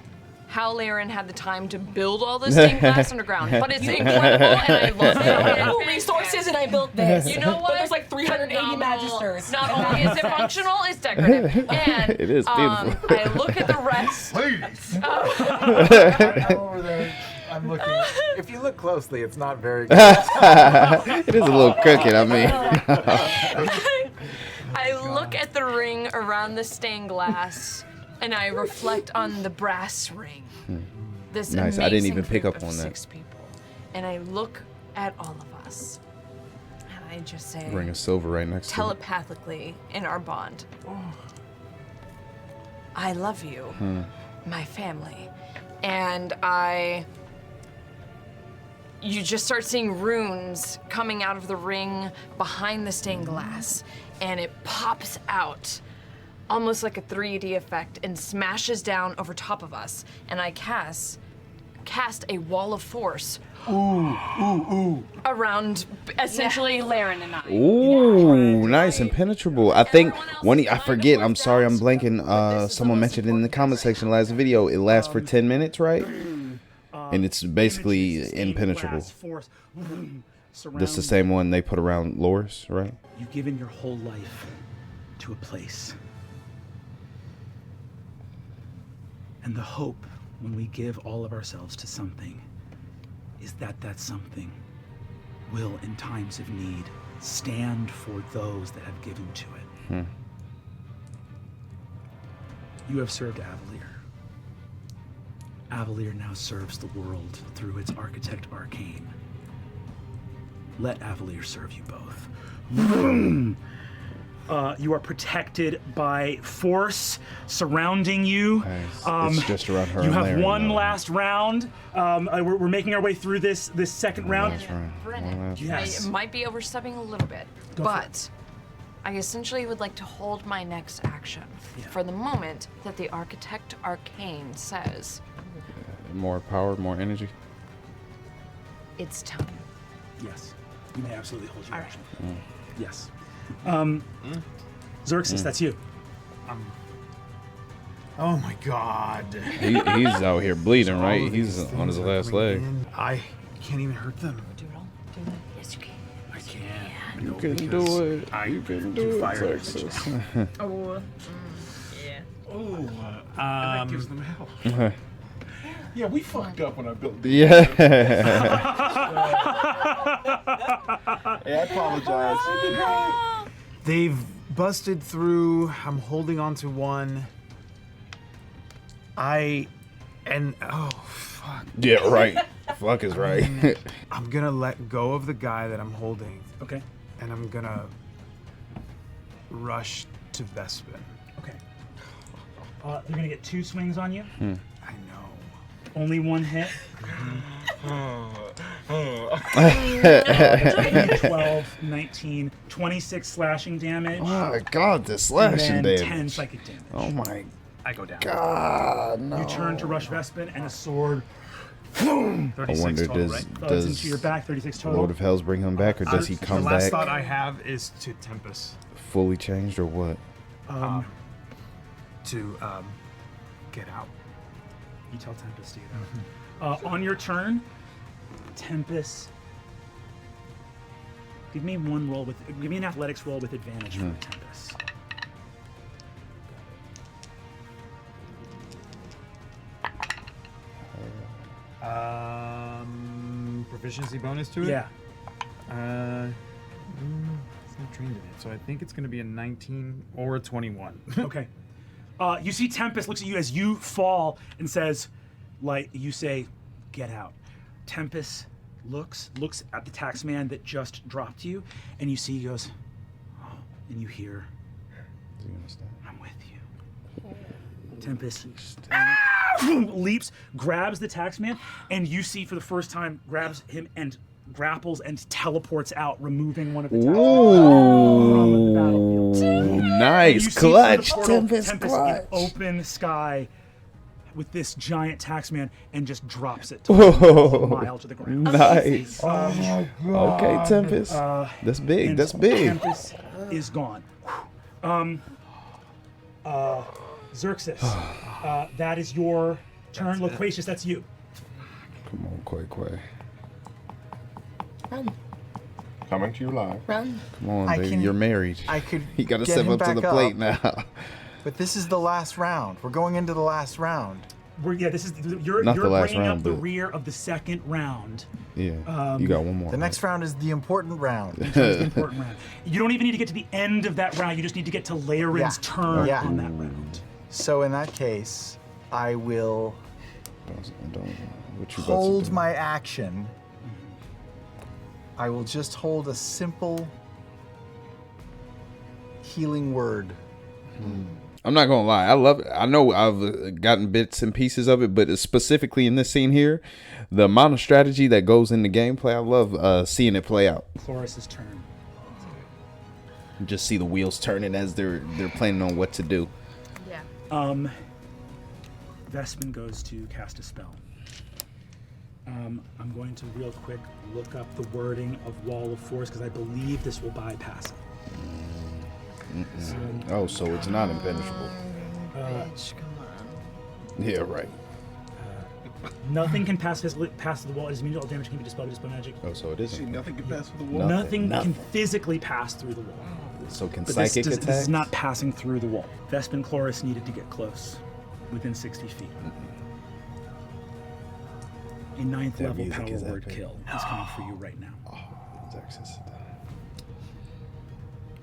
how Laren had the time to build all this stained glass underground. But it's incredible, and I love it. I have resources, and I built this. You know what? But there's 380 Phenomenal. magisters. Not only is it functional, it's decorative. And It is beautiful. I look at the rest. Ladies! I'm over there. I'm looking. If you look closely, it's not very good. It is a little crooked, I mean. I look at the ring around the stained glass, and I reflect on the brass ring. This Nice. I didn't even pick group up of on that. 6 people, and I look at all of us, and I just say, Ring of silver right next to it. telepathically in our bond, I love you, my family, and you just start seeing runes coming out of the ring behind the stained glass, and it pops out almost like a 3D effect and smashes down over top of us, and I cast a wall of force around essentially Laren and I. Ooh, nice, impenetrable. I think I forget. I'm sorry, I'm blanking. Someone mentioned in the comment section last video. It lasts for 10 minutes, right? And it's basically Images, stained impenetrable. glass force surround This the same one they put around Loris, right? You've given your whole life to a place. And the hope when we give all of ourselves to something is that that something will, in times of need, stand for those that have given to it. You have served Avalier. Avalier now serves the world through its architect Arcane. Let Avalier serve you both. You are protected by force surrounding you. Nice. It's just around her You and have Laren one now. last round. We're making our way through this second round. Last round. Brennan, Yes. I might be overstepping a little bit, but I essentially would like to hold my next action for the moment that the architect Arcane says More power, more energy. it's time. Yes. You may absolutely hold your All right. action. Yes. Xerxes, that's you. Oh my God. He's out here bleeding, right? He's on his last leg. I can't even hurt them. Do it all. Do it. Yes, you can. I can't. You No, can because do it. I You can do do fire it, damage. Xerxes. Oh. Yeah. And that gives them help. Yeah, we fucked up when I built the. Yeah. Hey, I apologize. They've busted through. I'm holding on to one. Oh, fuck. Yeah, right. Fuck is right. I'm gonna let go of the guy that I'm holding, Okay. and I'm gonna rush to Vespin. Okay. They're gonna get 2 swings on you. I know. Only 1 hit. 12, 19, 26 slashing damage. Oh my God, the and slashing then damage. 10 psychic damage. Oh my I go down. God, no. You turn to rush Vespin and a sword. I 36 wonder, total, does right? Thuds into your does back, 36 total. Lord of Hells bring him back, or does he come The last back thought I have is to Tempest fully changed, or what? to get out. You tell Tempest to get out. On your turn, Tempest. Give me an athletics roll with advantage for Tempest. Proficiency bonus to it? Yeah. It's not trained in it, so I think it's going to be a 19 or a 21. Okay. You see Tempest looks at you as you fall and says, like, you say, get out. Tempest looks at the taxman that just dropped you, and you see he goes, oh, and you hear, I'm with you. Tempest leaps, grabs the taxman, and you see for the first time, grabs him and grapples and teleports out, removing one of the taxmen from the battlefield. Ooh, And nice you see through the clutch, portal Tempest clutch. in open sky with this giant taxman and just drops it Whoa. a mile to the ground. Nice. Okay, Tempest. That's big. And That's big. Tempest is gone. Xerxes, that is your turn. Loquacious, that's you. Come on, Quay. Run. Coming to you live. Run. Come on, I baby. can- You're married. I could You got to get step him up to back the up. plate now. But this is the last round. We're going into the last round. You're Not the last bringing round, up the but- rear of the second round. Yeah. You got one more. The next round is the important round. It's the important round. You don't even need to get to the end of that round. You just need to get to Laren's Yeah. turn Yeah. on that round. So in that case, I will Don't, what you about to hold do? my action. I will just hold a simple healing word. I'm not gonna lie. I love it. I know I've gotten bits and pieces of it, but specifically in this scene here, the amount of strategy that goes into gameplay, I love seeing it play out. Chloris's turn. Just see the wheels turning as they're planning on what to do. Yeah. Vespin goes to cast a spell. I'm going to real quick look up the wording of Wall of Force because I believe this will bypass it. Oh, so it's not impenetrable. Yeah, right. Nothing can pass the wall. It is immune to all damage can be dispelled by dispel magic. Oh, so it isn't. Nothing can pass through the wall. Nothing can physically pass through the wall. So can But psychic this attacks? is not passing through the wall. Vespin Chloris needed to get close, within 60 feet. A 9th That level music power is word epic. kill is coming for you right now. Xerxes.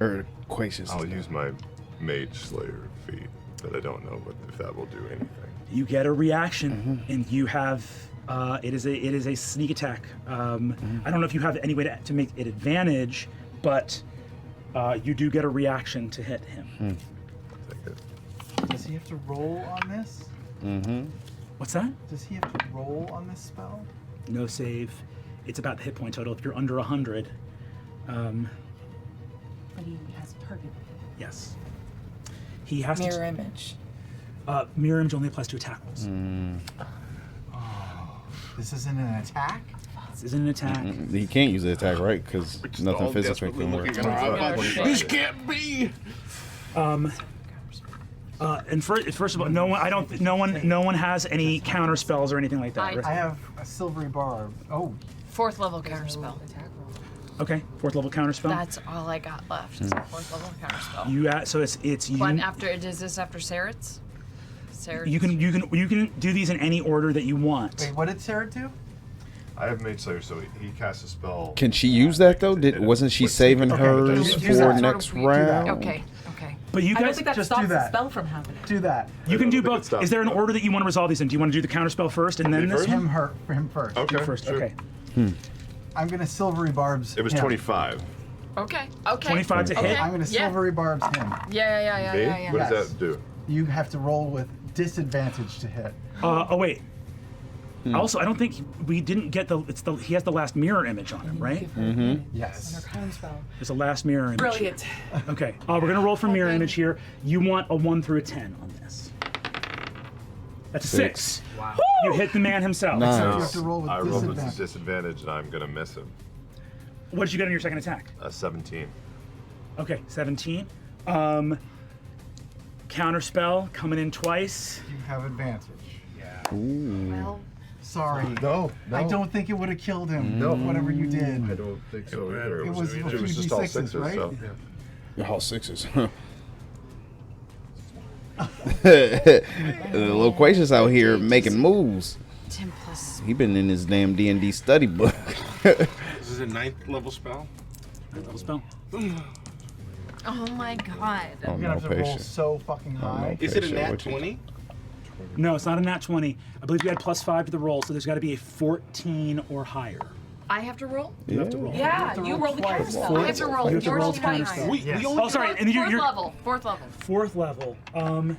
Or Quacious. I'll use my Mage Slayer feat, but I don't know if that will do anything. You get a reaction, and you have it is a sneak attack. I don't know if you have any way to make it advantage, but you do get a reaction to hit him. Does he have to roll on this? What's that? Does he have to roll on this spell? No save. It's about the hit point total. If you're under 100, And he has a target. yes, he has Mirror image. to. Mirror image only applies to attack rolls. This isn't an attack? This isn't an attack. He can't use the attack, right? Because nothing physical can work. This can't be. And first of all, no one has any counter spells or anything like that. Right? I have a silvery barb. Oh, 4th level counterspell. Okay, 4th level counter spell. That's all I got left. Is a 4th level counterspell. So it's you. What after? Is this after Saret's? You can do these in any order that you want. wait, what did Sarah do? I have Mage Slayer, so he casts a spell. Can she use that though? Wasn't she saving hers do for that. next round? Okay. But you I don't guys think that just stops do the that. spell from happening. Do that. you can do think it both. stops Is there an the order that you want to resolve these in? Do you want to do the counter spell first and then Me this? first? Him first. Okay. First. sure. Okay. I'm gonna silvery barbs. It was him. 25. Okay. 25 to hit. I'm gonna Yeah. silvery barbs him. Yeah. What does Yes. that do? You have to roll with disadvantage to hit. Oh wait. Also, I don't think we didn't get he has the last mirror image on him, right? Yes. There's a last mirror image. Brilliant. Okay. We're gonna roll for mirror image here. You want a 1 through a 10 on this. That's a 6. Wow. You hit the man himself. So you Nice. have to roll with I rolled with disadvantage. disadvantage, and I'm gonna miss him. What did you get on your second attack? 17. Okay, 17. Counter spell coming in twice. You have advantage. Well, Sorry. No. I don't think it would have killed him. No. Whatever you did. I don't think so either. It was it a few was just all D6s, sixes, right? so. All 6s. The Loquacious out here making moves. 10 plus. He been in his damn D&D study book. This is a 9th level spell. Level spell. Oh my god. Oh, You're no gonna have to roll patience. so fucking high. Is it a Patient, nat what you- 20? No, it's not a nat 20. I believe you had +5 to the roll, so there's got to be a 14 or higher. I have to roll? You have to roll. Yeah, you roll the counter spell. I have to roll You have to roll 14 counter higher. spell. We only Oh, sorry. And you're 4th level. 4th level. Oh,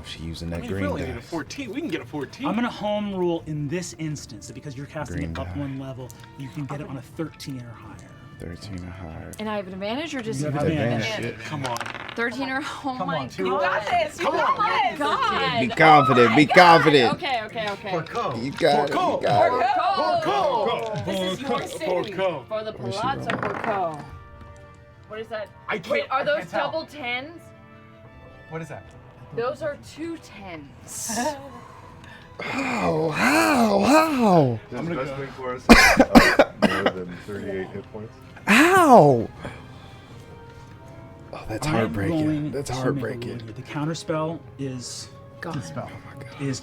she using that we green really need a dice. 14. We can get a 14. I'm gonna home rule in this instance that because you're casting Green it up die. 1 level, you can get it on a 13 or higher. 13 or higher. And I have an advantage or You have disadvantage? advantage. Come on. 13 or oh my two god. You got this. You got this. God. Be confident. Be confident. Okay. You got it. You got it. This is your city. For the Palazzo Porco. What is that? I can't- Wait, are those can't tell. double 10s? What is that? Those are 2 10s. How? Does best thing for us more than 38 hit points? How? Oh, that's I'm heartbreaking. going That's to make a heartbreaking. roll here. The counter spell is God. Spell.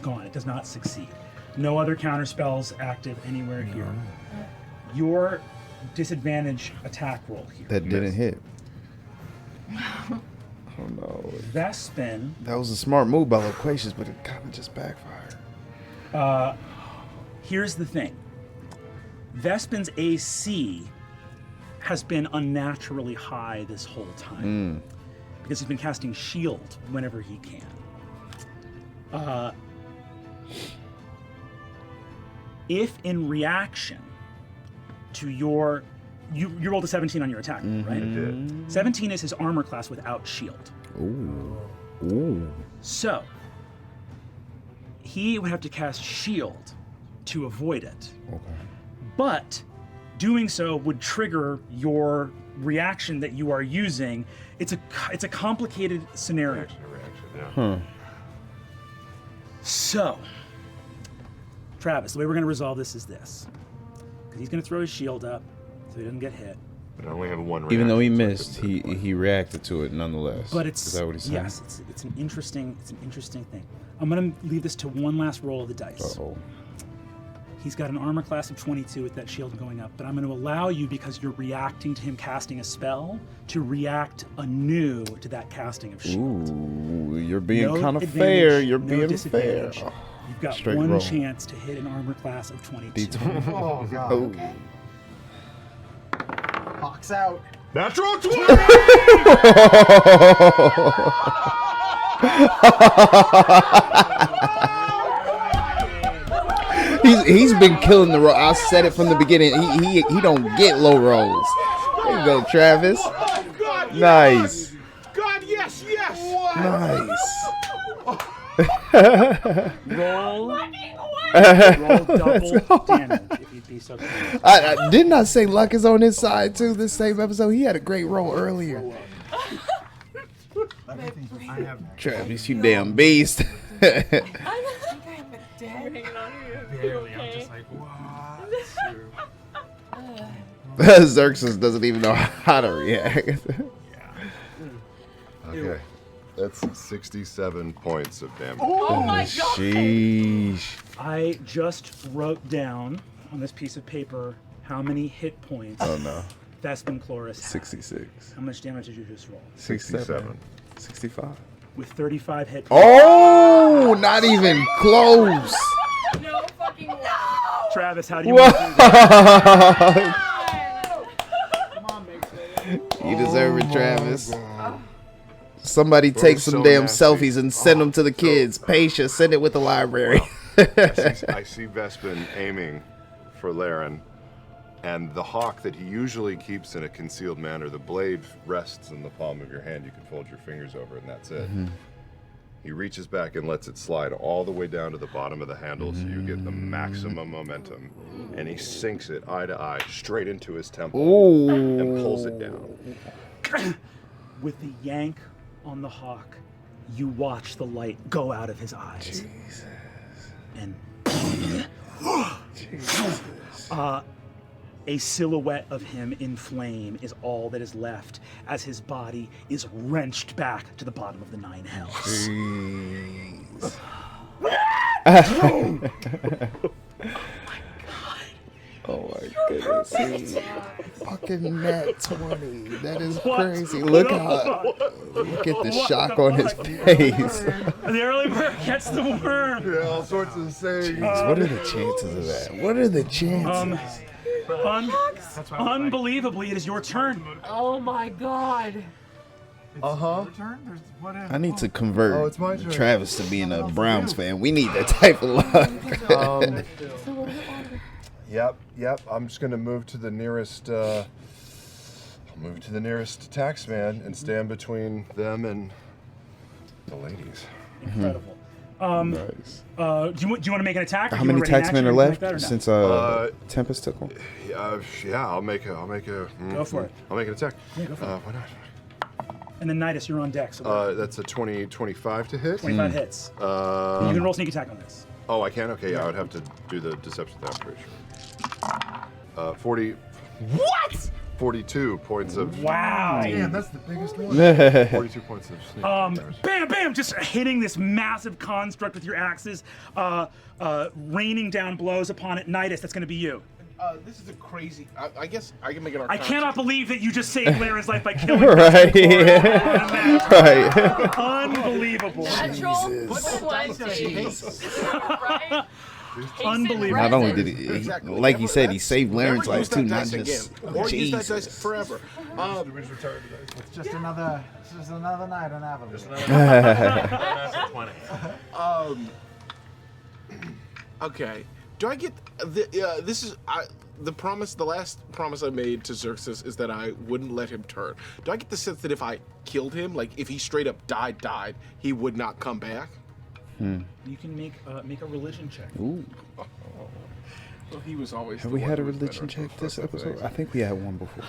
gone. It does not succeed. No other counter spells active anywhere here. Your disadvantage attack roll here. That didn't hit. Oh no. Vespin, That was a smart move by Loquacious, but it kind of just backfired. here's the thing. Vespin's AC has been unnaturally high this whole time because he's been casting shield whenever he can. If in reaction to your you rolled a 17 on your attack, right? 17 is his armor class without shield. Ooh. So he would have to cast shield to avoid it. Okay. But doing so would trigger your reaction that you are using. It's a complicated scenario. Reaction. So, Travis, the way we're going to resolve this is this. Because he's going to throw his shield up so he doesn't get hit. But I only have one reaction. Even though he so I missed, couldn't hit it twice. he reacted to it nonetheless. But it's Is that what he's saying? yes, it's an interesting thing. I'm going to leave this to one last roll of the dice. Uh-oh. He's got an armor class of 22 with that shield going up, but I'm going to allow you, because you're reacting to him casting a spell, to react anew to that casting of shield. Ooh, you're being No kind of advantage, fair. You're no being fair. disadvantage. You've got Straight one roll. chance to hit an armor class of 22. D20. Oh god. Oh. Hawks out. Natural 20! He's been killing the roll. I said it from the beginning. He don't get low rolls. There you go, Travis. God, Nice. God, yes, yes. Nice. Roll. Roll double damage if you'd be so kind. Didn't I say luck is on his side too? This same episode, he had a great roll earlier. Travis, you damn beast. Dead. Barely. I'm just like, what? Xerxes doesn't even know how to react. Okay. That's 67 points of damage. Oh my god! Sheesh. I just wrote down on this piece of paper how many hit points Oh no. Vespin Chloris had. 66. How much damage did you just roll? 67. 65. With 35 hit points. Oh, not even close. No fucking way. Travis, how do you want to do that? You deserve it, Travis. Somebody take some so damn nasty. selfies and send them to the kids. Patience, send it with the library. I see Vespin aiming for Laren, and the hawk that he usually keeps in a concealed manner, the blade rests in the palm of your hand. You can fold your fingers over it, and that's it. He reaches back and lets it slide all the way down to the bottom of the handle so you get the maximum momentum. And he sinks it eye to eye straight into his temple and pulls it down. With the yank on the hawk, you watch the light go out of his eyes. Jesus. And a silhouette of him in flame is all that is left as his body is wrenched back to the bottom of the 9 hells. Oh my goodness. Fucking nat 20. That is crazy. Look at the shock on his face. The early bird gets the worm. Yeah, all sorts of sayings. What are the chances of that? What are the chances? Unbelievably, it is your turn. Oh my god. I need to convert Oh, it's my turn. Travis to being a Browns fan. We need that type of luck. Yep. I'm just gonna move to the nearest. I'll move to the nearest taxman and stand between them and the ladies. Incredible. Nice. Do you want to make an attack? How many taxmen are left since Tempest took one? I'll make a. Go for it. I'll make an attack. Yeah, go for it. Why not? And then Nidus, you're on deck. So That's a 25 to hit. 25 hits. You can roll sneak attack on this. Oh, I can? Okay, yeah, I would have to do the deception thing, I'm pretty sure. 40. What? 42 points of. Wow. Damn, that's the biggest one. 42 points of sneak damage. Bam, bam, just hitting this massive construct with your axes, raining down blows upon it. Nidus, that's going to be you. This is a crazy. I guess I can make it. I cannot believe that you just saved Laren's life by killing Right. Right. Unbelievable. Natural 20. Right? Unbelievable. Not only did he, Exactly. like he said, he saved Laren's Never life use too, that not dice just again. Or use that dice Jesus. forever. It's just another night on Avalon. Okay. Do I get this is the promise? The last promise I made to Xerxes is that I wouldn't let him turn. Do I get the sense that if I killed him, like if he straight up died, he would not come back? You can make a religion check. Ooh. Well, he was always. Have the we one had a who was religion better check at this those episode? things. I think we had one before.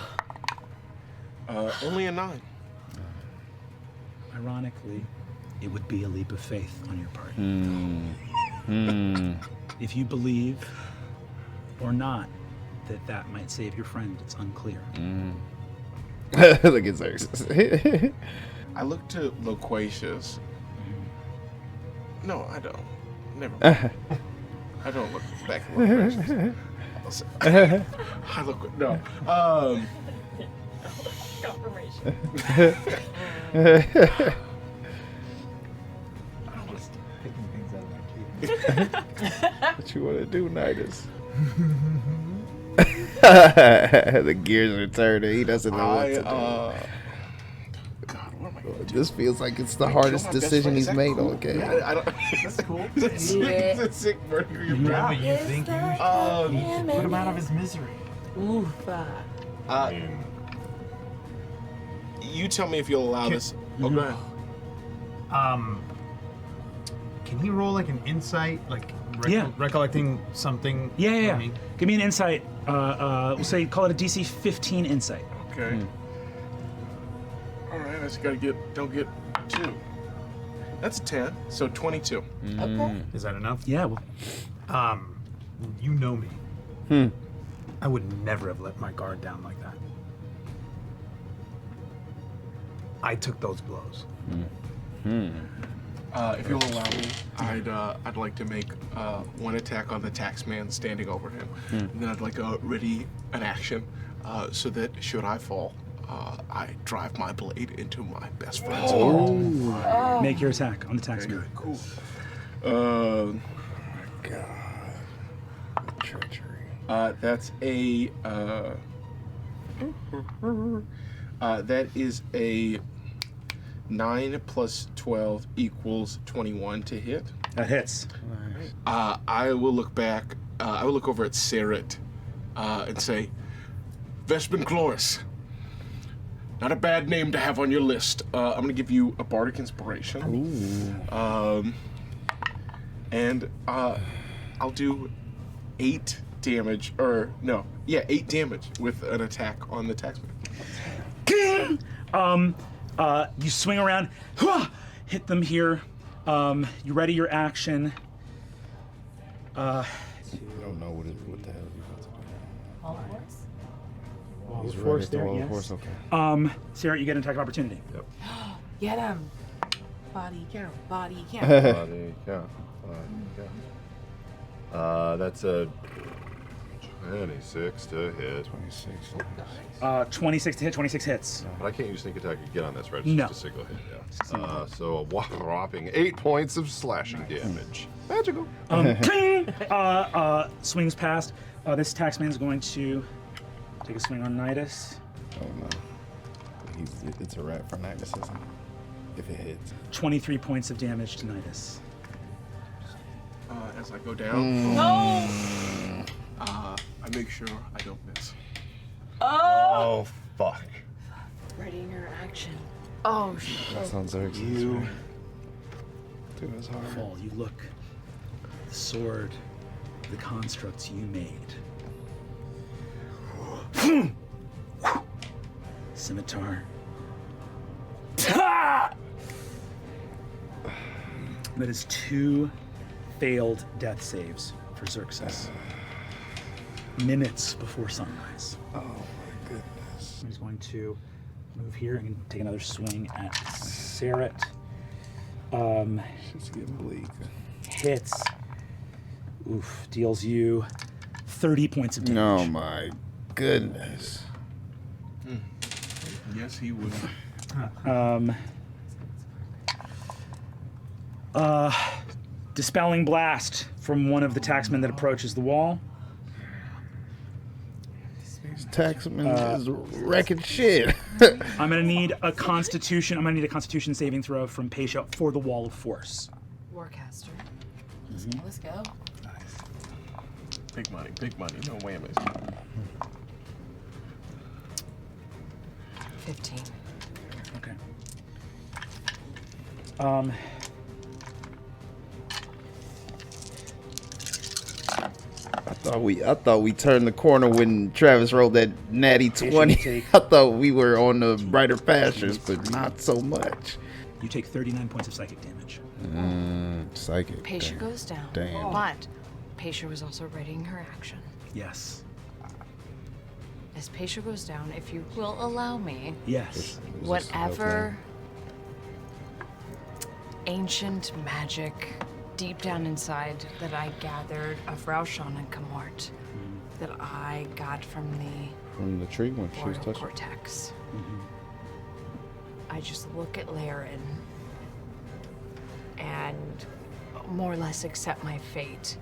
Only a 9. Ironically, it would be a leap of faith on your part. If you believe or not that might save your friend, it's unclear. Look at Xerxes. I look to Loquacious. No, I don't. Never mind. I don't look back at Loquacious. I look. No. Confirmation. What you want to do, Nidus? The gears are turning. He doesn't know what to do. God, what am I going to do? This feels like it's the hardest decision he's made all game. I don't. That's cool. It's a sick murder. Yeah, but you think you should Put him out of his misery. Oof. You tell me if you'll allow this. Oh, go ahead. Can he roll like an insight, like Yeah. recollecting something? Yeah. for me? Give me an insight. We'll say call it a DC 15 insight. Okay. All right, I just don't get 2. That's a 10, so 22. Okay. Is that enough? Yeah. Well, You know me. I would never have let my guard down like that. I took those blows. If you'll allow me, I'd like to make one attack on the taxman standing over him. And then I'd like to ready an action so that should I fall, I drive my blade into my best friend's heart. make your attack on the taxman. Cool. God. Treachery. That's a that is a 9 plus 12 equals 21 to hit. That hits. I will look back. I will look over at Saret and say, Vespin Chloris. Not a bad name to have on your list. I'm going to give you a bardic inspiration. Ooh. And I'll do 8 damage, 8 damage with an attack on the taxman. You swing around, hit them here. You ready your action. I don't know what the hell you're about to do. All at once? He's of course, ready to there, roll, yes. of course, okay. Sarah, you get an attack of opportunity. Yep. Get him. Body count. Body count. Body count. That's a 26 to hit. 26. 26 to hit, 26 hits. But I can't use sneak attack again on this, right? It's No. just a single hit, yeah. So a whopping 8 points of slashing damage. Magical. Swings past. This taxman is going to take a swing on Nidus. Oh no. It's a wrap for Nidus, isn't it? If it hits. 23 points of damage to Nidus. As I go down, No! I make sure I don't miss. Oh, fuck. Readying your action. Oh, shit. That sounds very exciting. Dude, it's hard. Fall, you look. The sword, the constructs you made. Scimitar. That is 2 failed death saves for Xerxes. Minutes before sunrise. Oh my goodness. He's going to move here and take another swing at Saret. It's getting bleak. Hits. Oof. Deals you 30 points of damage. Oh my goodness. Yes, he would. Dispelling blast from one of the taxmen that approaches the wall. These taxmen is wrecking shit. I'm gonna need a Constitution saving throw from Pasha for the wall of force. Warcaster. Mm-hmm. Let's go. Big money, no whammies. 15. Okay. I thought we turned the corner when Travis rolled that natty 20. I thought we were on the brighter pastures, but not so much. You take 39 points of psychic damage. Psychic. Pasha goes down. Damn. But Pasha was also readying her action. Yes. As Pasha goes down, if you will allow me, Yes. whatever ancient magic deep down inside that I gathered of Raushan and Kamort that I got from From the tree when the she was boreal touching. cortex. I just look at Laren and more or less accept my fate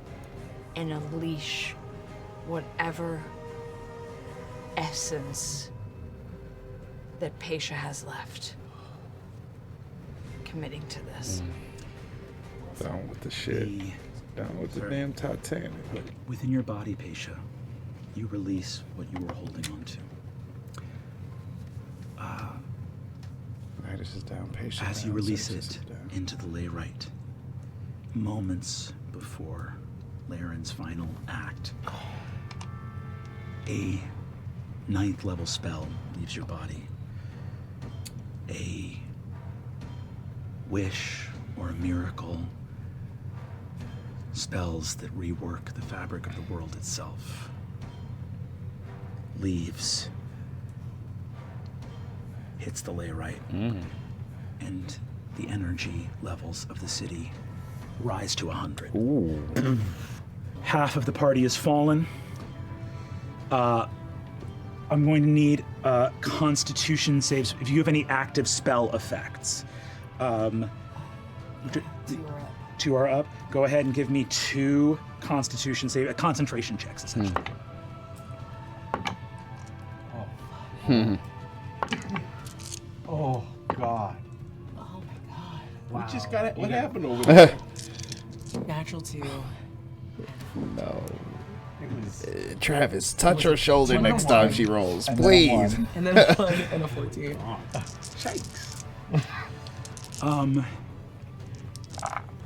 and unleash whatever essence that Pasha has left, committing to this. Down with the shit. Down with the damn Titanic. Within your body, Pasha, you release what you were holding on to. Nidus is down, patient. As you release it into the lay right, moments before Laren's final act, a 9th level spell leaves your body. A wish or a miracle, spells that rework the fabric of the world itself, leaves, hits the lay right, and the energy levels of the city rise to 100. Ooh. Half of the party has fallen. I'm going to need Constitution saves if you have any active spell effects. 2 are up. Go ahead and give me 2 Constitution concentration checks, essentially. Oh God. Oh my god. We just got it. What happened over there? Natural 2. No. Travis, touch her shoulder next time she rolls, please. And then a 1 and a 14. Shakes.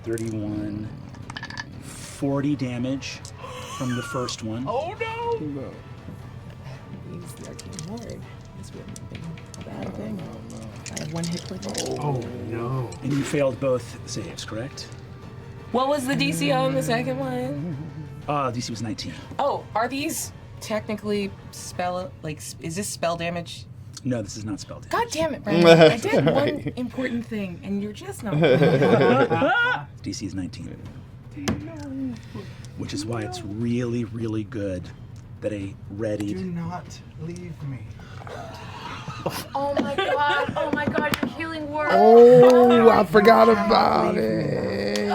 31, 40 damage from the first one. Oh no! Use the arcane ward. This wouldn't have been a bad thing. I have 1 hit point. Oh no. And you failed both saves, correct? What was the DC on the second one? DC was 19. Oh, are these technically is this spell damage? No, this is not spell damage. God damn it, Brandon. I did one important thing, and you're just not. DC is 19. Which is why it's really, really good that a readied... Do not leave me. Oh my god, your healing word. Oh, I forgot about it.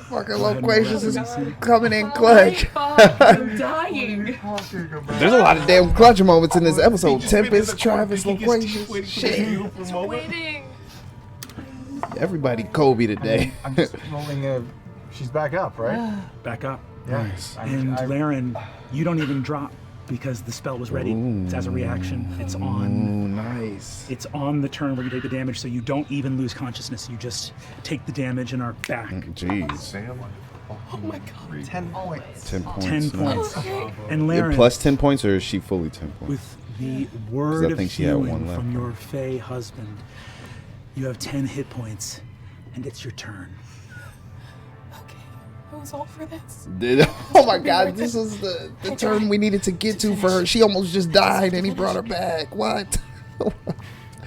Fucking Loquacious is coming in clutch. I'm dying. There's a lot of damn clutch moments in this episode. Tempest, Travis, Loquacious. Shit. Waiting. Everybody Kobe today. I'm just rolling she's back up, right? Back up. Nice. And Laren, you don't even drop because the spell was ready. It's as a reaction. It's on. Ooh, nice. It's on the turn where you take the damage, so you don't even lose consciousness. You just take the damage and are back. Jeez. Oh my god. 10 points. 10 points. 10 points. Okay. And Laren, Plus 10 points, or is she fully 10 points? with the word I of think she had one healing left. from your Fey husband, you have 10 hit points, and it's your turn. Okay. Who's all for this? Oh my god, this is the turn we needed to get to for her. She almost just died and he brought her back. What?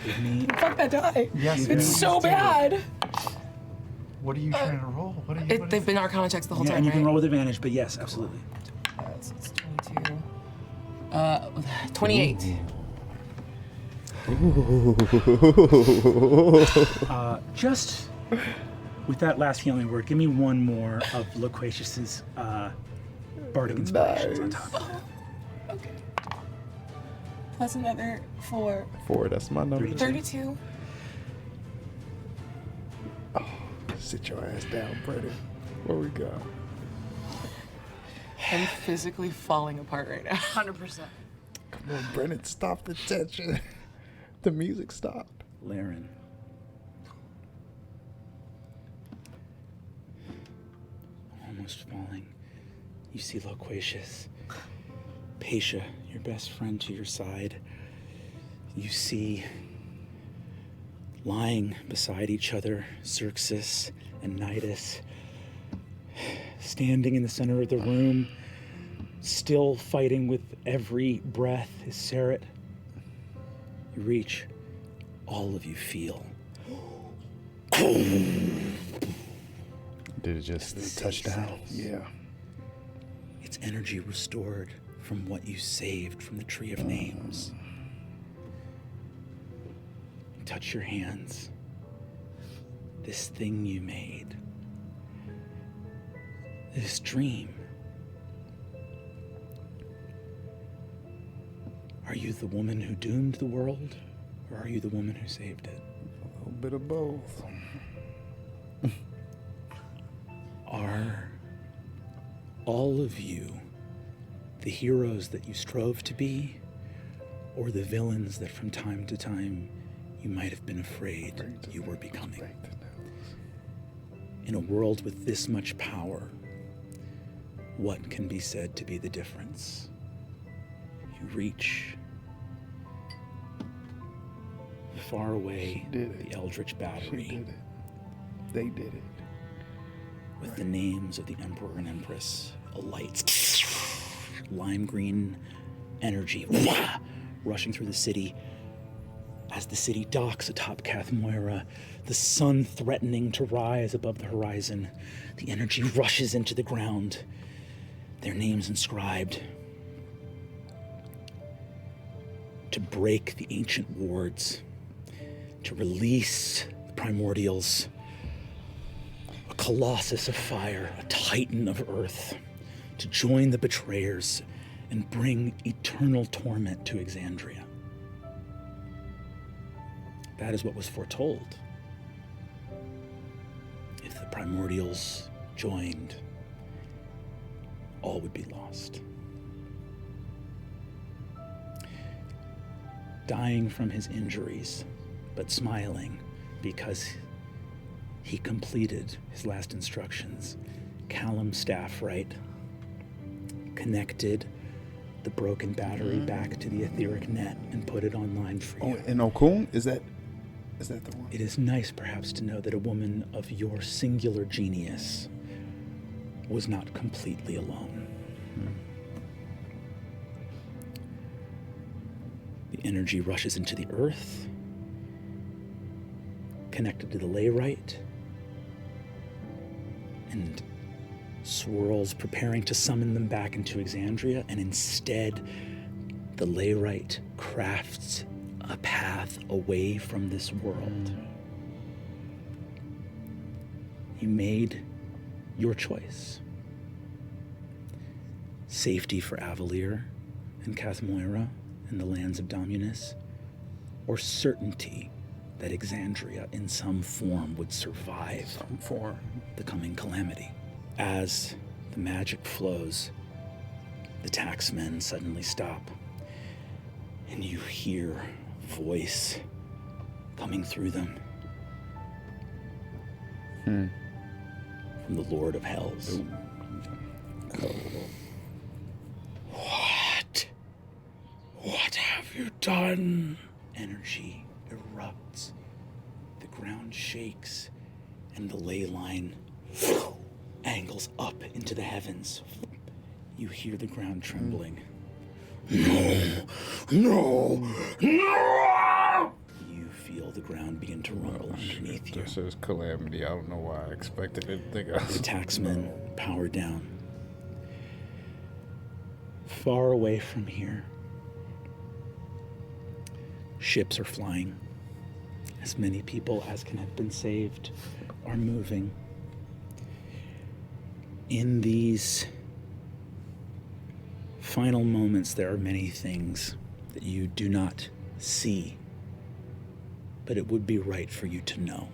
Give me Fuck that die. Yes, It's so bad. What are you trying to roll? What are you? They've been Arcana checks the whole time, and you can right? roll with advantage, but yes, absolutely. So it's 22. 28. Just with that last healing word, give me one more of Loquacious's bardic inspirations on top. Okay. Plus another 4. 4, that's my number. 32. Sit your ass down, Brennan. Where we go? I'm physically falling apart right now. 100%. Come on, Brennan, stop the tension. The music stopped. Laren. Almost falling. You see Loquacious. Paisha, your best friend, to your side. You see, lying beside each other, Xerxes and Nidus, standing in the center of the room, still fighting with every breath, is Seret. You reach, all of you feel. Did it just touch down? Yeah. Its energy restored from what you saved from the Tree of Names. Touch your hands. This thing you made. This dream. Are you the woman who doomed the world, or are you the woman who saved it? A little bit of both. Are all of you the heroes that you strove to be, or the villains that from time to time you might have been afraid you were becoming? In a world with this much power, what can be said to be the difference? You reach far away the Eldritch Battery. She did it. They did it. With the names of the Emperor and Empress alight. Lime green energy rushing through the city. As the city docks atop Cath Moira, the sun threatening to rise above the horizon, the energy rushes into the ground, their names inscribed. To break the ancient wards, to release the primordials, a colossus of fire, a titan of earth, to join the betrayers and bring eternal torment to Exandria. That is what was foretold. If the primordials joined, all would be lost. Dying from his injuries, but smiling because he completed his last instructions, Callum Staffright connected the broken battery back to the etheric net and put it online for you. Oh, and Okun? Is that the one? It is nice, perhaps, to know that a woman of your singular genius was not completely alone. The energy rushes into the earth, connected to the layrite, and swirls, preparing to summon them back into Exandria, and instead, the layrite crafts a path away from this world. You made your choice. Safety for Avalier and Cath Moira and the lands of Dominus, or certainty that Exandria in some form would survive the coming calamity. As the magic flows, the taxmen suddenly stop, and you hear a voice coming through them from the Lord of Hells. What have you done? Energy erupts, the ground shakes, and the ley line angles up into the heavens. You hear the ground trembling. No! You feel the ground begin to rumble underneath you. This is Calamity. I don't know why I expected anything else. The taxmen power down. Far away from here, ships are flying. As many people as can have been saved are moving. In these final moments, there are many things that you do not see, but it would be right for you to know.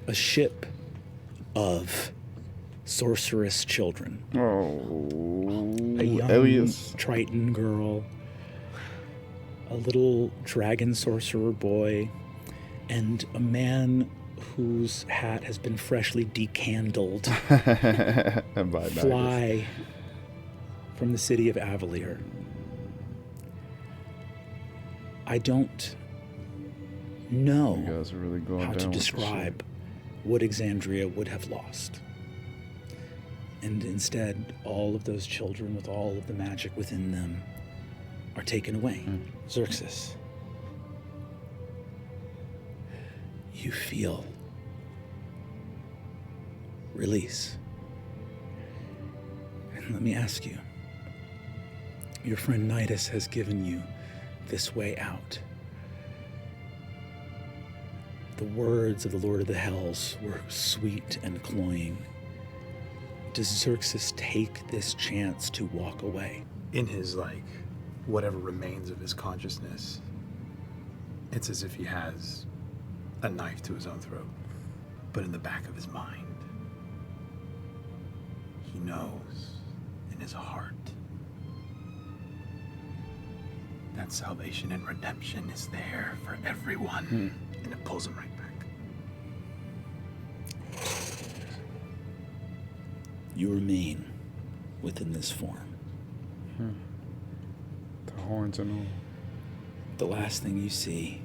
A ship of sorceress children. A young Elias. Triton girl, a little dragon sorcerer boy, and a man whose hat has been freshly decandled fly from the city of Avalier. I don't know You guys are really going how down to with this describe what Exandria would have lost. And instead, all of those children with all of the magic within them are taken away. Xerxes, you feel release. And let me ask you, your friend Nidus has given you this way out. The words of the Lord of the Hells were sweet and cloying. Does Xerxes take this chance to walk away? In his, whatever remains of his consciousness, it's as if he has a knife to his own throat. But in the back of his mind, he knows in his heart that salvation and redemption is there for everyone. And it pulls him right back. You remain within this form. The horns and all. The last thing you see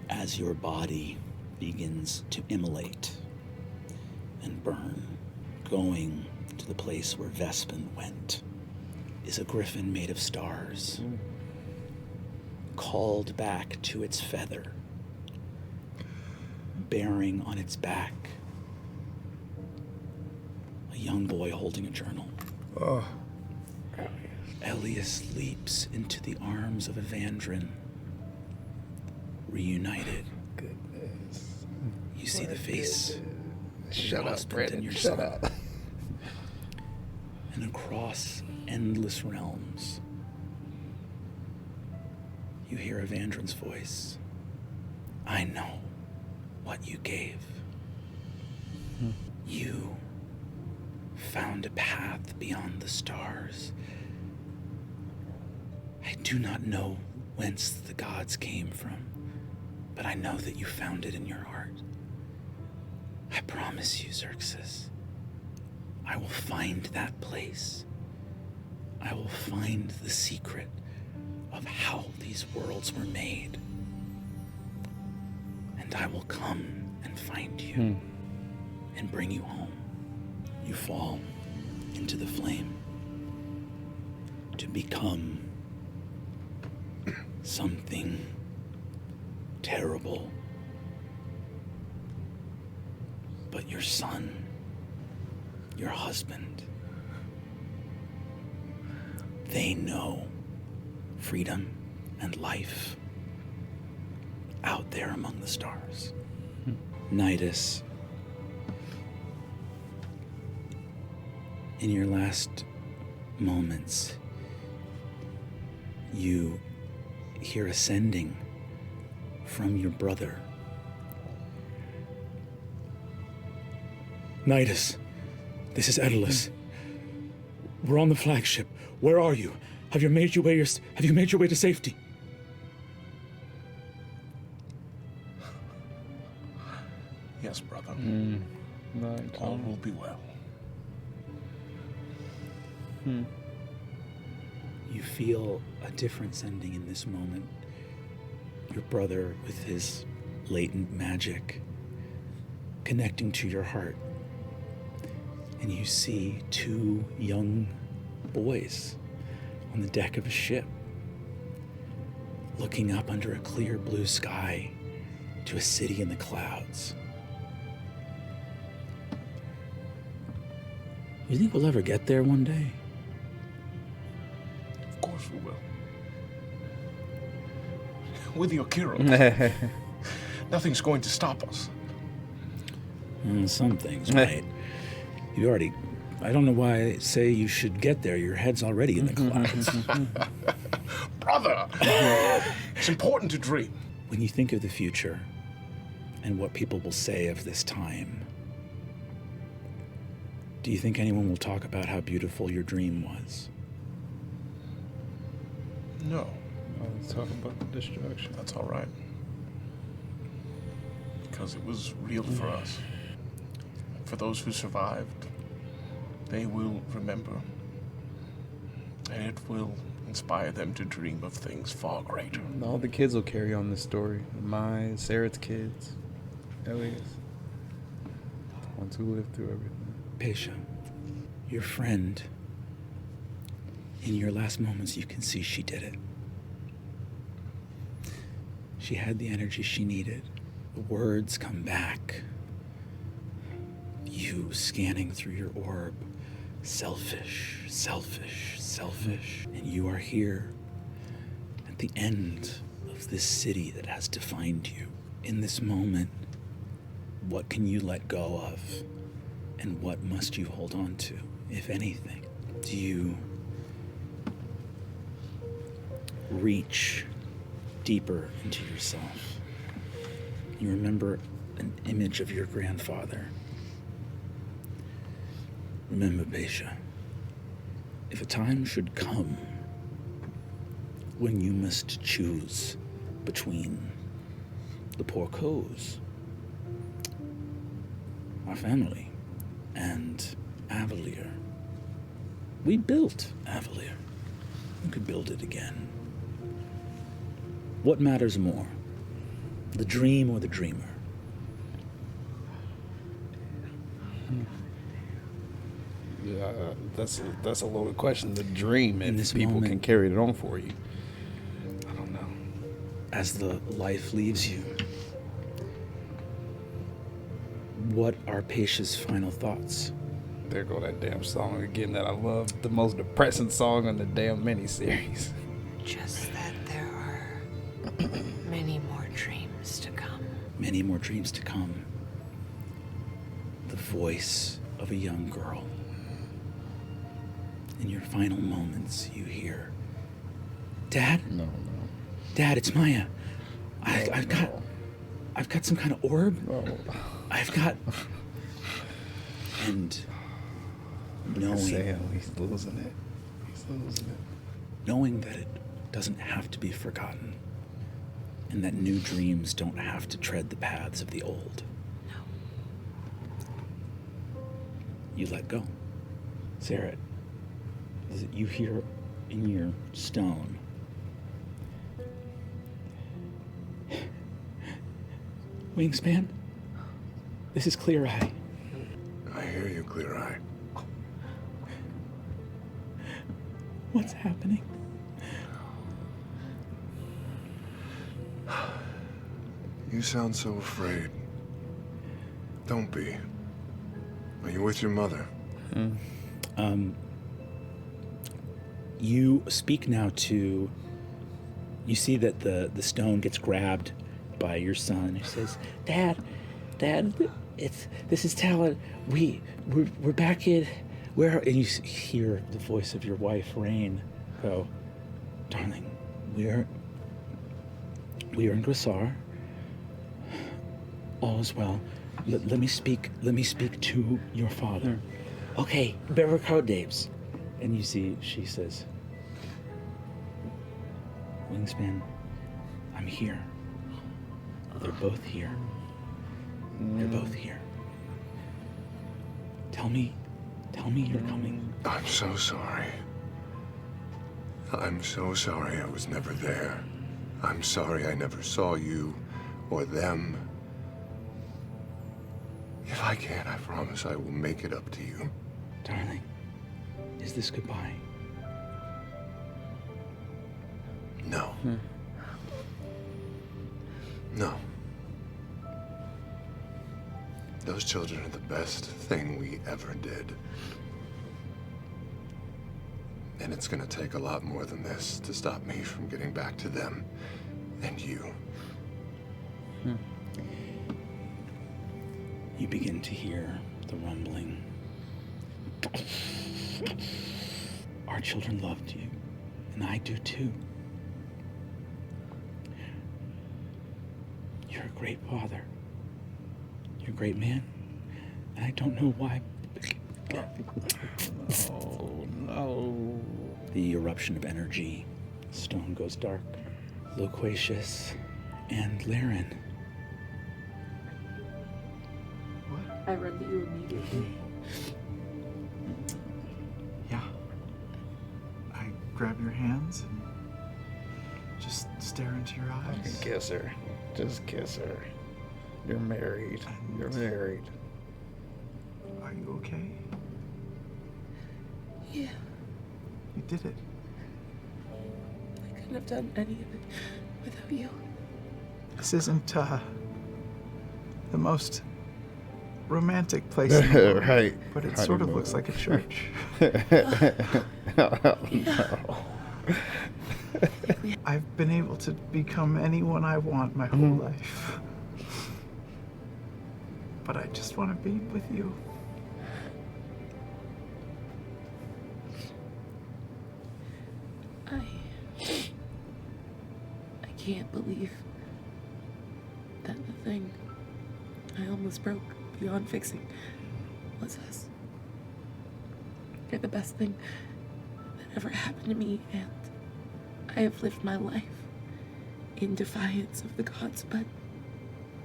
as your body begins to immolate and burn, going to the place where Vespin went, is a griffin made of stars, called back to its feather, bearing on its back a young boy holding a journal. Oh. Elias leaps into the arms of Evandrin, reunited. Goodness. You see the face. Shut up, Brandon. Your Shut son. up. And across endless realms, you hear Evandrin's voice. I know what you gave. You found a path beyond the stars. I do not know whence the gods came from, but I know that you found it in your heart. I promise you, Xerxes, I will find that place. I will find the secret of how these worlds were made. And I will come and find you and bring you home. You fall into the flame to become something terrible. But your son, your husband, they know freedom and life out there among the stars. Nidus, in your last moments, you hear ascending from your brother. Nidus, this is Edalus. We're on the flagship. Where are you? Have you made your way to safety? Yes, brother. Right. All will be well. You feel a different sending in this moment. Your brother, with his latent magic, connecting to your heart. And you see two young boys on the deck of a ship, looking up under a clear blue sky to a city in the clouds. You think we'll ever get there one day? Of course we will. With your Kiro, nothing's going to stop us. Some things, right? You already... I don't know why I say you should get there. Your head's already in the clouds. Brother! It's important to dream. When you think of the future and what people will say of this time, do you think anyone will talk about how beautiful your dream was? No. Let's talk about the destruction. That's all right. Because it was real for us. For those who survived, they will remember. And it will inspire them to dream of things far greater. All the kids will carry on this story. Mine, Sarah's kids, Elias. The ones who lived through everything. Pesha, your friend, in your last moments, you can see she did it. She had the energy she needed. The words come back. You scanning through your orb. Selfish, selfish, selfish. And you are here at the end of this city that has defined you. In this moment, what can you let go of? And what must you hold on to, if anything? Do you reach deeper into yourself? You remember an image of your grandfather. Remember, Pesha, if a time should come when you must choose between the Porcos, our family, and Avalier. We built Avalier. We could build it again. What matters more, the dream or the dreamer? Yeah, that's a loaded question. The dream, In if this people moment, can carry it on for you. I don't know. as the life leaves you, what are Paisha's final thoughts? There go that damn song again that I love. The most depressing song on the damn miniseries. Just that there are many more dreams to come. Many more dreams to come. The voice of a young girl. In your final moments, you hear, "Dad? No. Dad, it's Maya. I've got some kind of orb. No. I've got..." And knowing he's losing it. He's losing it. Knowing that it doesn't have to be forgotten, and that new dreams don't have to tread the paths of the old. No. You let go. Sarah, is it you hear in your stone? Wingspan, this is Clear Eye. I hear you, Clear Eye. What's happening? You sound so afraid. Don't be. Are you with your mother? You speak now to... You see that the stone gets grabbed by your son, who says, Dad, this is Talon. We're back in... Where? And you hear the voice of your wife, Rain, go, Darling, we are in Grissar. All is well. Let me speak to your father. Okay, Barricade Daves. And you see, she says, Wingspan, I'm here. They're both here. They're both here. Tell me you're coming. I'm so sorry. I'm so sorry I was never there. I'm sorry I never saw you or them. If I can, I promise I will make it up to you. Darling, is this goodbye? No. No. Those children are the best thing we ever did. And it's gonna take a lot more than this to stop me from getting back to them and you. You begin to hear the rumbling. Our children loved you, and I do too. You're a great father. You're a great man. And I don't know why. Oh, no. The eruption of energy. Stone goes dark. Loquacious and Laren. I run to you immediately. Yeah. I grab your hands and just stare into your eyes. Kiss her. Just kiss her. You're married. You're married. Are you okay? Yeah. You did it. I couldn't have done any of it without you. This isn't the most romantic place in the world, Right. but it sort of looks like a church. No. I've been able to become anyone I want my whole life. But I just want to be with you. I can't believe that the thing I almost broke beyond fixing was us. You're the best thing that ever happened to me, and I have lived my life in defiance of the gods, but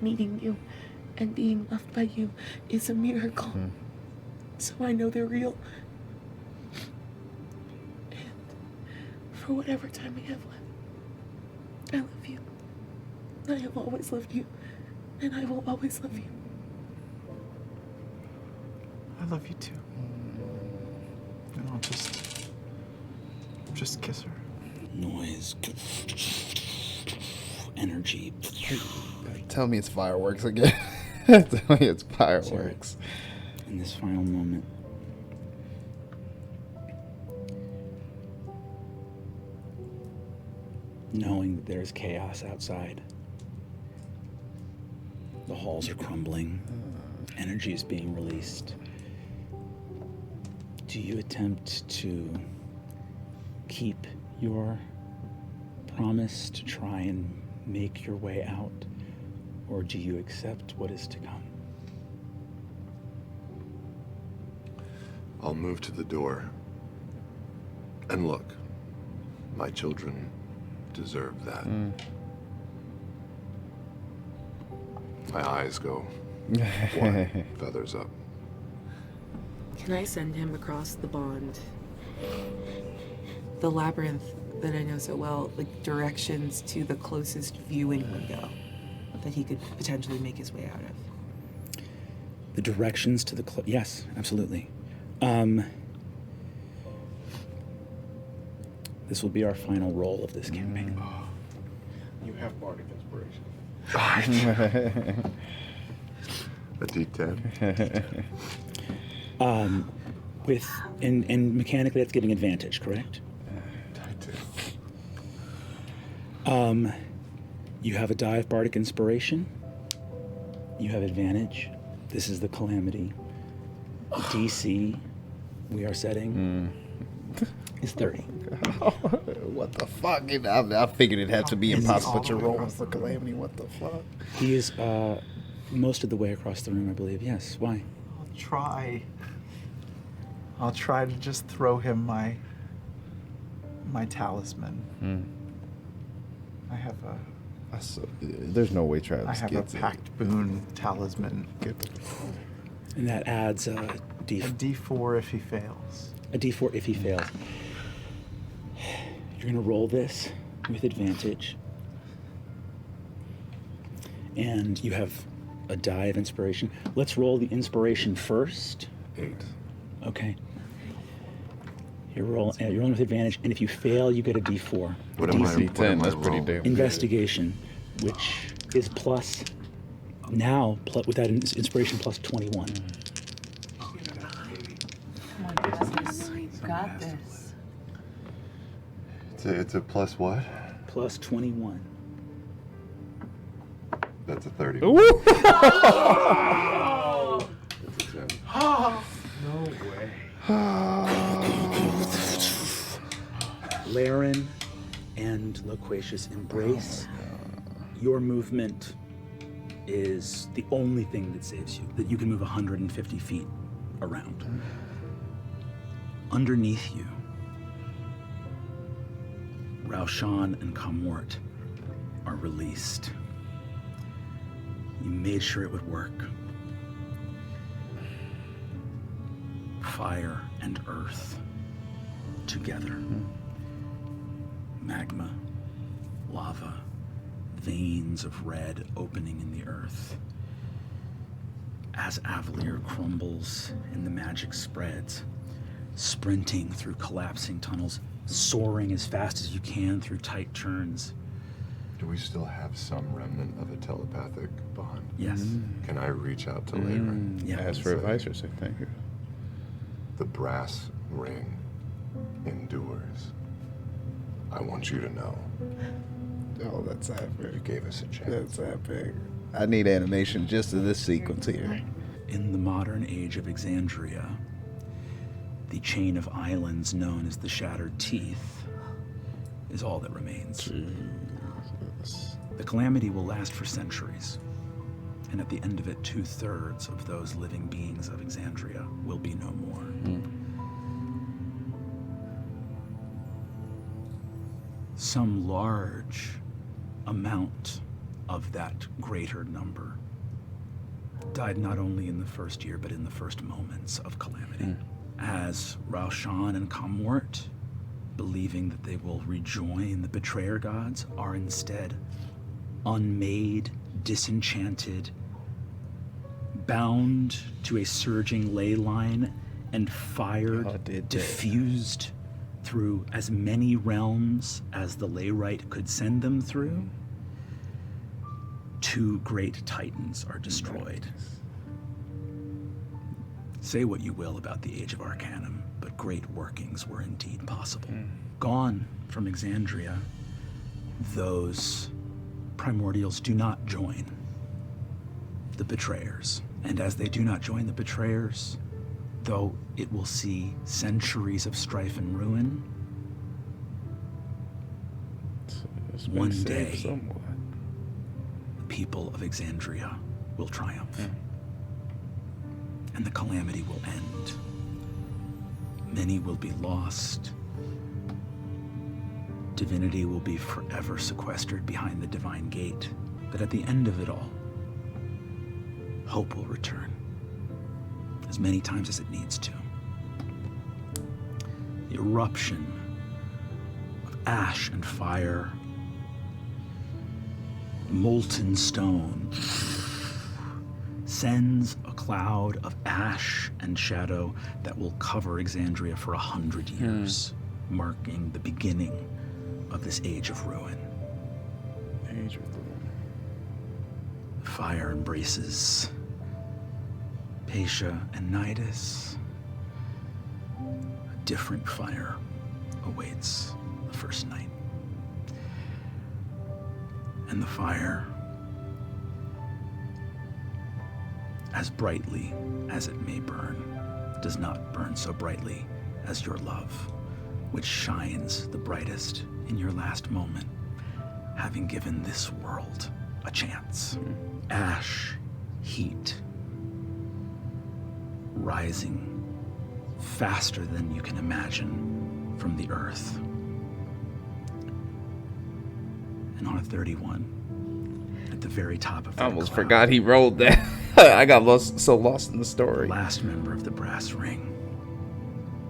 meeting you and being loved by you is a miracle. So I know they're real. And for whatever time we have left, I love you. I have always loved you, and I will always love you. I love you too. And I'll just kiss her. Noise. Energy. Tell me it's fireworks again. Tell me it's fireworks. In this final moment, knowing that there's chaos outside, the halls are crumbling, energy is being released. Do you attempt to keep your promise to try and make your way out, or do you accept what is to come? I'll move to the door. And look, my children deserve that. My eyes go wide, feathers up. Can I send him across the bond? The labyrinth that I know so well, like directions to the closest viewing window that he could potentially make his way out of. The directions to the yes, absolutely. This will be our final roll of this campaign. You have bardic inspiration. A D10. With and mechanically that's giving advantage, correct? You have a die of bardic inspiration. You have advantage. This is the calamity. The DC we are setting is 30. What the fuck? I figured it had to be impossible to roll for calamity. What the fuck? He is most of the way across the room, I believe. Yes. Why? I'll try to just throw him my talisman. I have a. There's no way Travis I have gets a packed boon talisman. And that adds a D4 if he fails. A D4 if he fails. You're going to roll this with advantage. And you have a die of inspiration. Let's roll the inspiration first. 8. Okay. You're rolling with advantage, and if you fail, you get a D4. What am I? D10. That's pretty damn. Investigation, which is plus now with that inspiration plus 21. Come on, Justice. You got this. It's a plus what? Plus 21. That's a 30. Woo! That's a 10. No way. Laren and Loquacious embrace. Your movement is the only thing that saves you, that you can move 150 feet around. Underneath you, Raushan and Kamort are released. You made sure it would work. Fire and earth together. Magma, lava, veins of red opening in the earth. As Avalier crumbles and the magic spreads, sprinting through collapsing tunnels, soaring as fast as you can through tight turns. Do we still have some remnant of a telepathic bond? Yes. Can I reach out to Laren? Yeah. Ask for advice or say thank you. The brass ring endures. I want you to know. Oh, that's You epic. gave us a chance. That's epic. I need animation just in this sequence here. In the modern age of Exandria, the chain of islands known as the Shattered Teeth is all that remains. Jesus. The calamity will last for centuries, and at the end of it, 2/3 of those living beings of Exandria will be no more. some large amount of that greater number died not only in the first year, but in the first moments of Calamity. As Raushan and Kamwort, believing that they will rejoin the betrayer gods, are instead unmade, disenchanted, bound to a surging ley line, and fired, diffused through as many realms as the Layrite could send them through. Two great titans are destroyed. Say what you will about the Age of Arcanum, but great workings were indeed possible. Gone from Exandria, those primordials do not join the betrayers. And as they do not join the betrayers, though it will see centuries of strife and ruin, one day, the people of Exandria will triumph. And the Calamity will end. Many will be lost. Divinity will be forever sequestered behind the divine gate. But at the end of it all, hope will return as many times as it needs to. The eruption of ash and fire, molten stone, sends a cloud of ash and shadow that will cover Exandria for 100 years, marking the beginning of this Age of Ruin. Age of Ruin. Fire embraces Paisha and Nidus. A different fire awaits the first night. And the fire, as brightly as it may burn, does not burn so brightly as your love, which shines the brightest in your last moment, having given this world a chance. Ash, heat, rising faster than you can imagine from the earth. And on a 31, at the very top of that I almost cloud, forgot he rolled that. I got lost in the story. the last member of the brass ring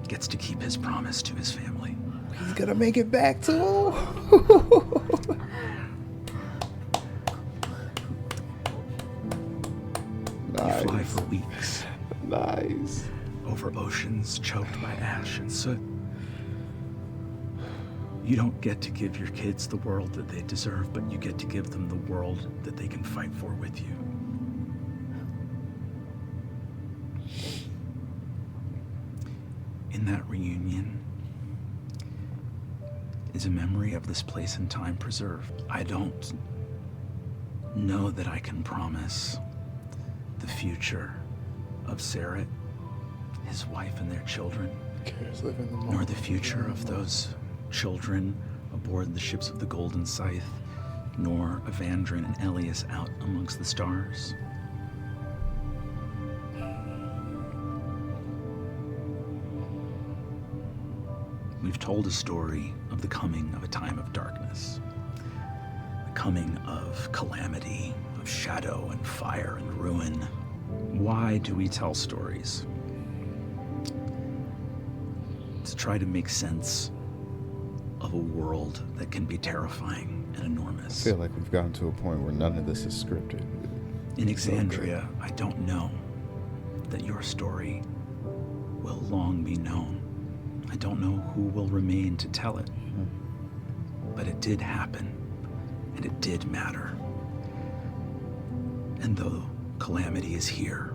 gets to keep his promise to his family. He's gonna make it back to him. You fly for weeks. Nice. Over oceans choked by ash and soot. You don't get to give your kids the world that they deserve, but you get to give them the world that they can fight for with you. In that reunion is a memory of this place and time preserved. I don't know that I can promise the future of Saret, his wife and their children, nor the future of those children aboard the ships of the Golden Scythe, nor Evandrin and Elias out amongst the stars. We've told a story of the coming of a time of darkness, the coming of calamity, of shadow and fire and ruin. Why do we tell stories? To try to make sense of a world that can be terrifying and enormous. I feel like we've gotten to a point where none of this is scripted. In Exandria, I don't know that your story will long be known. I don't know who will remain to tell it. But it did happen, and it did matter. And though calamity is here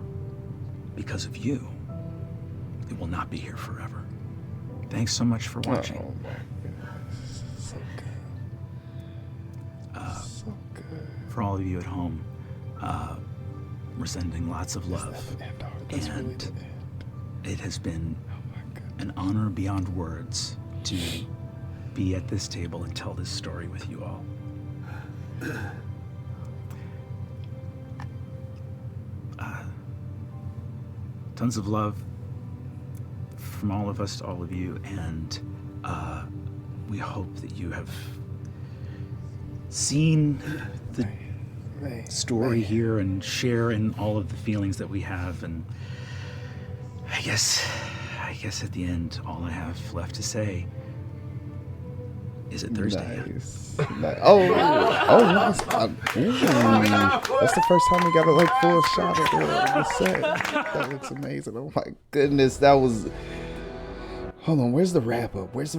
because of you, it will not be here forever. Thanks so much for watching. Oh my goodness. So good. So good. For all of you at home, we're sending lots of love. And it has been an honor beyond words to be at this table and tell this story with you all. Tons of love from all of us to all of you, and we hope that you have seen the story here and share in all of the feelings that we have. And I guess at the end, all I have left to say is it Thursday. Nice. Oh, nice. That's the first time we got a full shot of the set. That looks amazing. Oh my goodness, that was. Hold on, where's the wrap up? Is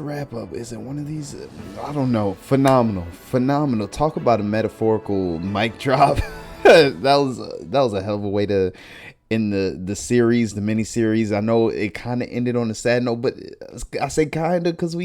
it one of these? I don't know. Phenomenal. Talk about a metaphorical mic drop. that was a hell of a way to end the series, the miniseries. I know it kind of ended on a sad note, but I say kind of because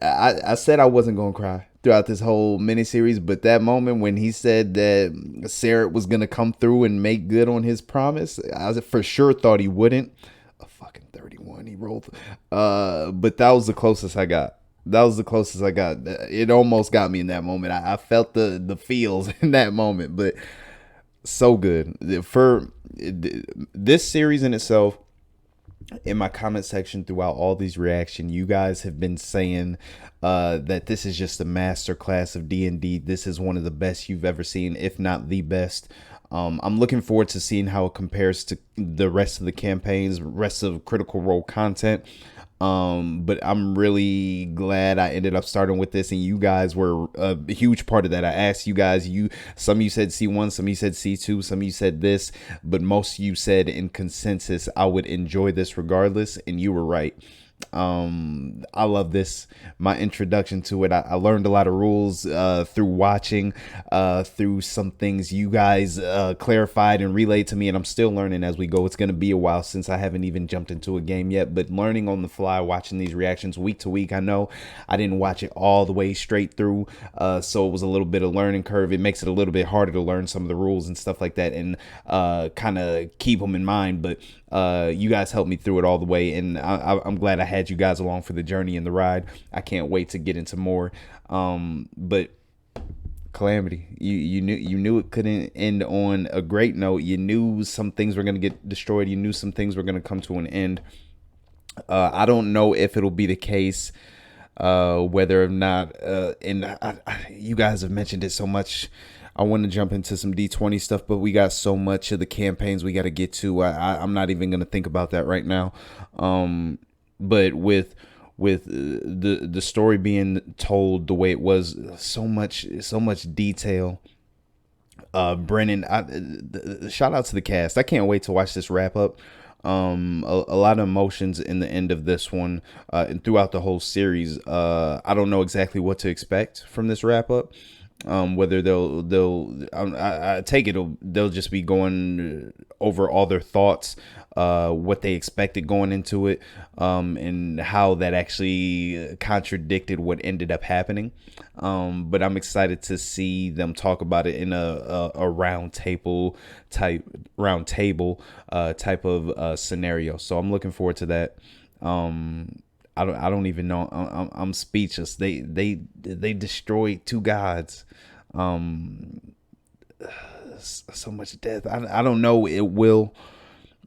I said I wasn't gonna cry throughout this whole miniseries, but that moment when he said that Sarah was gonna come through and make good on his promise, I for sure thought he wouldn't. A fucking 31 he rolled, but that was the closest I got. It almost got me in that moment. I felt the feels in that moment, but so good for this series in itself. In my comment section throughout all these reactions, you guys have been saying that this is just a master class of D&D. This is one of the best you've ever seen, if not the best. I'm looking forward to seeing how it compares to the rest of the campaigns, rest of Critical Role content. But I'm really glad I ended up starting with this, and you guys were a huge part of that. I asked you guys, some of you said C1, some of you said C2, some of you said this, but most of you said in consensus I would enjoy this regardless, and you were right. I love this. My introduction to it, I learned a lot of rules through watching, through some things you guys clarified and relayed to me, and I'm still learning as we go. It's going to be a while since I haven't even jumped into a game yet, but learning on the fly, watching these reactions week to week. I know I didn't watch it all the way straight through, so it was a little bit of learning curve. It makes it a little bit harder to learn some of the rules and stuff like that, and kind of keep them in mind, but you guys helped me through it all the way, and I'm glad I had you guys along for the journey and the ride. I can't wait to get into more. But Calamity, you knew it couldn't end on a great note. You knew some things were going to get destroyed. You knew some things were going to come to an end. I don't know if it'll be the case, whether or not, and you guys have mentioned it so much. I want to jump into some D20 stuff, but we got so much of the campaigns we got to get to. I'm not even going to think about that right now. But with the story being told the way it was, so much detail. Brennan, shout out to the cast. I can't wait to watch this wrap up. A lot of emotions in the end of this one, and throughout the whole series. I don't know exactly what to expect from this wrap up. Whether I take it they'll just be going over all their thoughts, what they expected going into it, and how that actually contradicted what ended up happening. But I'm excited to see them talk about it in a round table type of scenario. So I'm looking forward to that. I don't even know. I'm speechless. They destroyed two gods. So much death. I don't know. It will.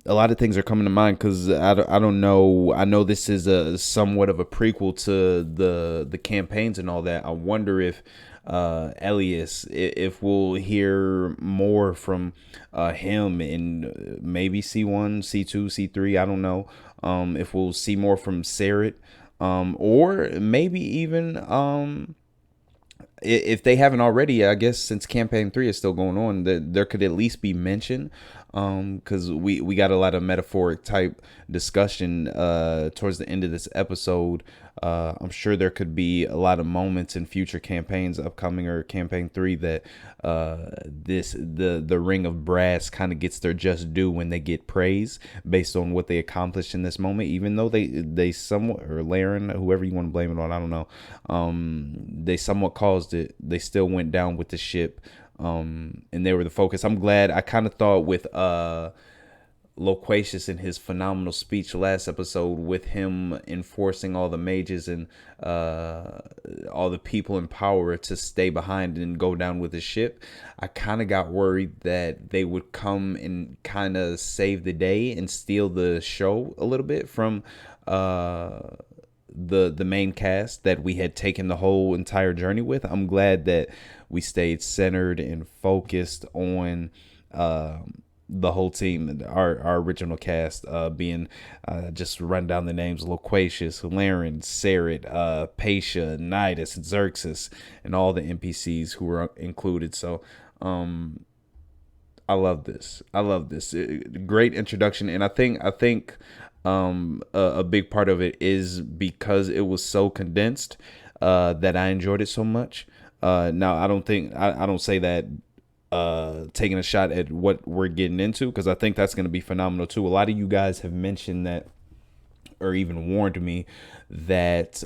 A lot of things are coming to mind because I don't know. I know this is a somewhat of a prequel to the campaigns and all that. I wonder if Elias, if we'll hear more from him in maybe C1, C2, C3. I don't know. If we'll see more from Sarah, or maybe even if they haven't already, I guess since campaign 3 is still going on, there could at least be mention, because we got a lot of metaphoric type discussion towards the end of this episode. I'm sure there could be a lot of moments in future campaigns, upcoming or campaign 3, that the Ring of Brass kind of gets their just due when they get praise based on what they accomplished in this moment, even though they somewhat, or Laren, whoever you want to blame it on, I don't know, they somewhat caused it. They still went down with the ship, and they were the focus. I'm glad. I kind of thought with Loquacious in his phenomenal speech last episode, with him enforcing all the mages and all the people in power to stay behind and go down with the ship, I kind of got worried that they would come and kind of save the day and steal the show a little bit from the main cast that we had taken the whole entire journey with. I'm glad that we stayed centered and focused on the whole team, our original cast, being just run down the names: Loquacious, Laren, Sarit, Paisha, Nidus, Xerxes, and all the NPCs who were included. So I love this. Great introduction, and I think a big part of it is because it was so condensed that I enjoyed it so much. Now I don't say that taking a shot at what we're getting into, because I think that's going to be phenomenal too. A lot of you guys have mentioned that, or even warned me that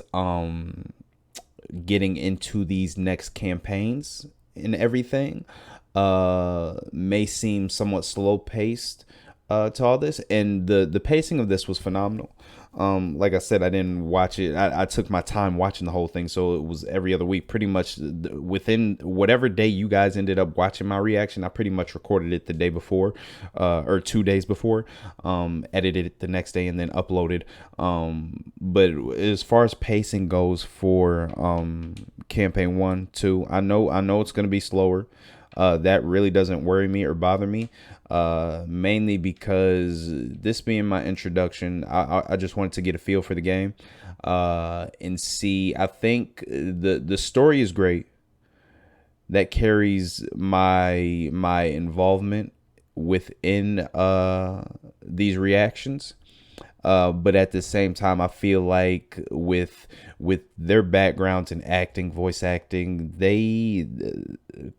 getting into these next campaigns and everything may seem somewhat slow paced to all this, and the pacing of this was phenomenal. Like I said, I didn't watch it. I took my time watching the whole thing, so it was every other week, pretty much within whatever day you guys ended up watching my reaction. I pretty much recorded it the day before, or 2 days before, edited it the next day, and then uploaded. But as far as pacing goes for campaign 1, 2, I know it's gonna be slower. That really doesn't worry me or bother me. Mainly because this being my introduction, I just wanted to get a feel for the game, and see. I think the story is great. That carries my involvement within these reactions. But at the same time, I feel like with their backgrounds in acting, voice acting,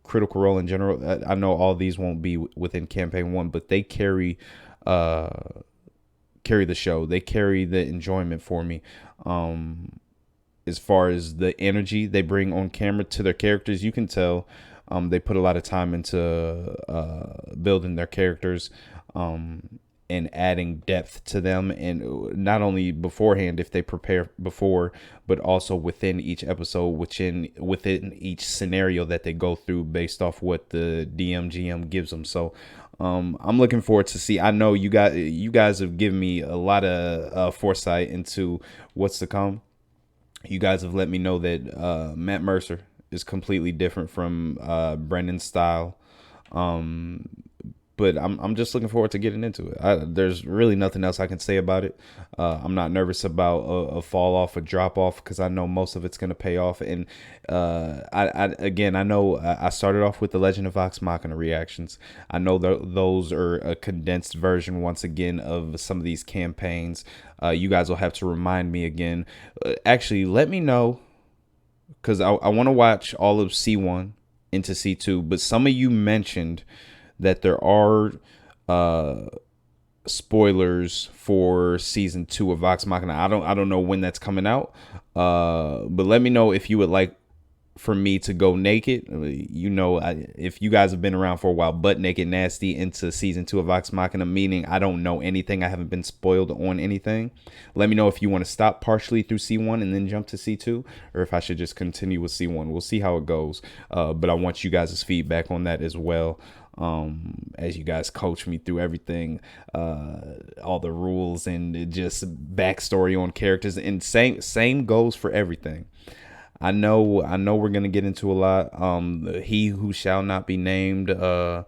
Critical Role in general, I know all these won't be within campaign 1, but they carry the show. They carry the enjoyment for me. As far as the energy they bring on camera to their characters, you can tell they put a lot of time into building their characters, and adding depth to them, and not only beforehand if they prepare before, but also within each episode, within each scenario that they go through based off what the GM gives them. So I'm looking forward to see. I know you guys have given me a lot of foresight into what's to come. You guys have let me know that Matt Mercer is completely different from Brendan's style. But I'm just looking forward to getting into it. There's really nothing else I can say about it. I'm not nervous about a fall off, a drop off, because I know most of it's going to pay off. And I know I started off with the Legend of Vox Machina reactions. I know those are a condensed version, once again, of some of these campaigns. You guys will have to remind me again. Actually, let me know, because I want to watch all of C1 into C2. But some of you mentioned that there are spoilers for season 2 of Vox Machina. I don't know when that's coming out, but let me know if you would like for me to go naked. If you guys have been around for a while, butt naked nasty into season 2 of Vox Machina, meaning I don't know anything, I haven't been spoiled on anything. Let me know if you want to stop partially through C1 and then jump to C2, or if I should just continue with C1. We'll see how it goes, but I want you guys' feedback on that as well. As you guys coach me through everything, all the rules and just backstory on characters, and same goes for everything. I know we're gonna get into a lot. He who shall not be named. I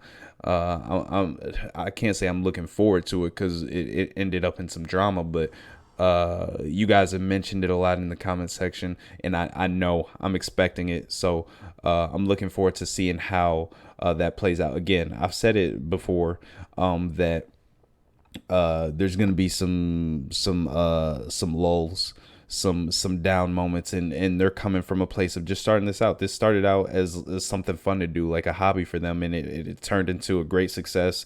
can't say I'm looking forward to it because it ended up in some drama, but you guys have mentioned it a lot in the comment section, and I know I'm expecting it. So I'm looking forward to seeing how that plays out. Again, I've said it before, that there's gonna be some lulls, some down moments, and they're coming from a place of just starting this out. This started out as something fun to do, like a hobby for them, and it turned into a great success.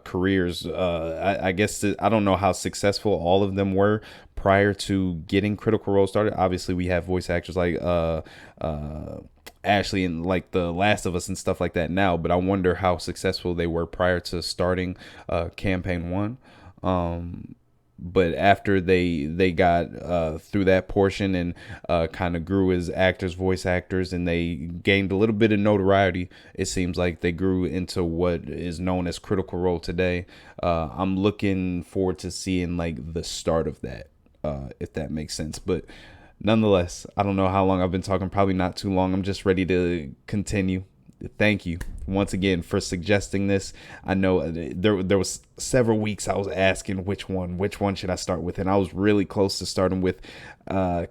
Careers, I guess I don't know how successful all of them were prior to getting Critical Role started. Obviously, we have voice actors like Ashley and like The Last of Us and stuff like that now, but I wonder how successful they were prior to starting campaign 1. But after they got through that portion and kind of grew as actors, voice actors, and they gained a little bit of notoriety, it seems like they grew into what is known as Critical Role today. I'm looking forward to seeing like the start of that. if that makes sense. But nonetheless, I don't know how long I've been talking, probably not too long. I'm just ready to continue. Thank you once again for suggesting this. I know there was several weeks I was asking which one should I start with, and I was really close to starting with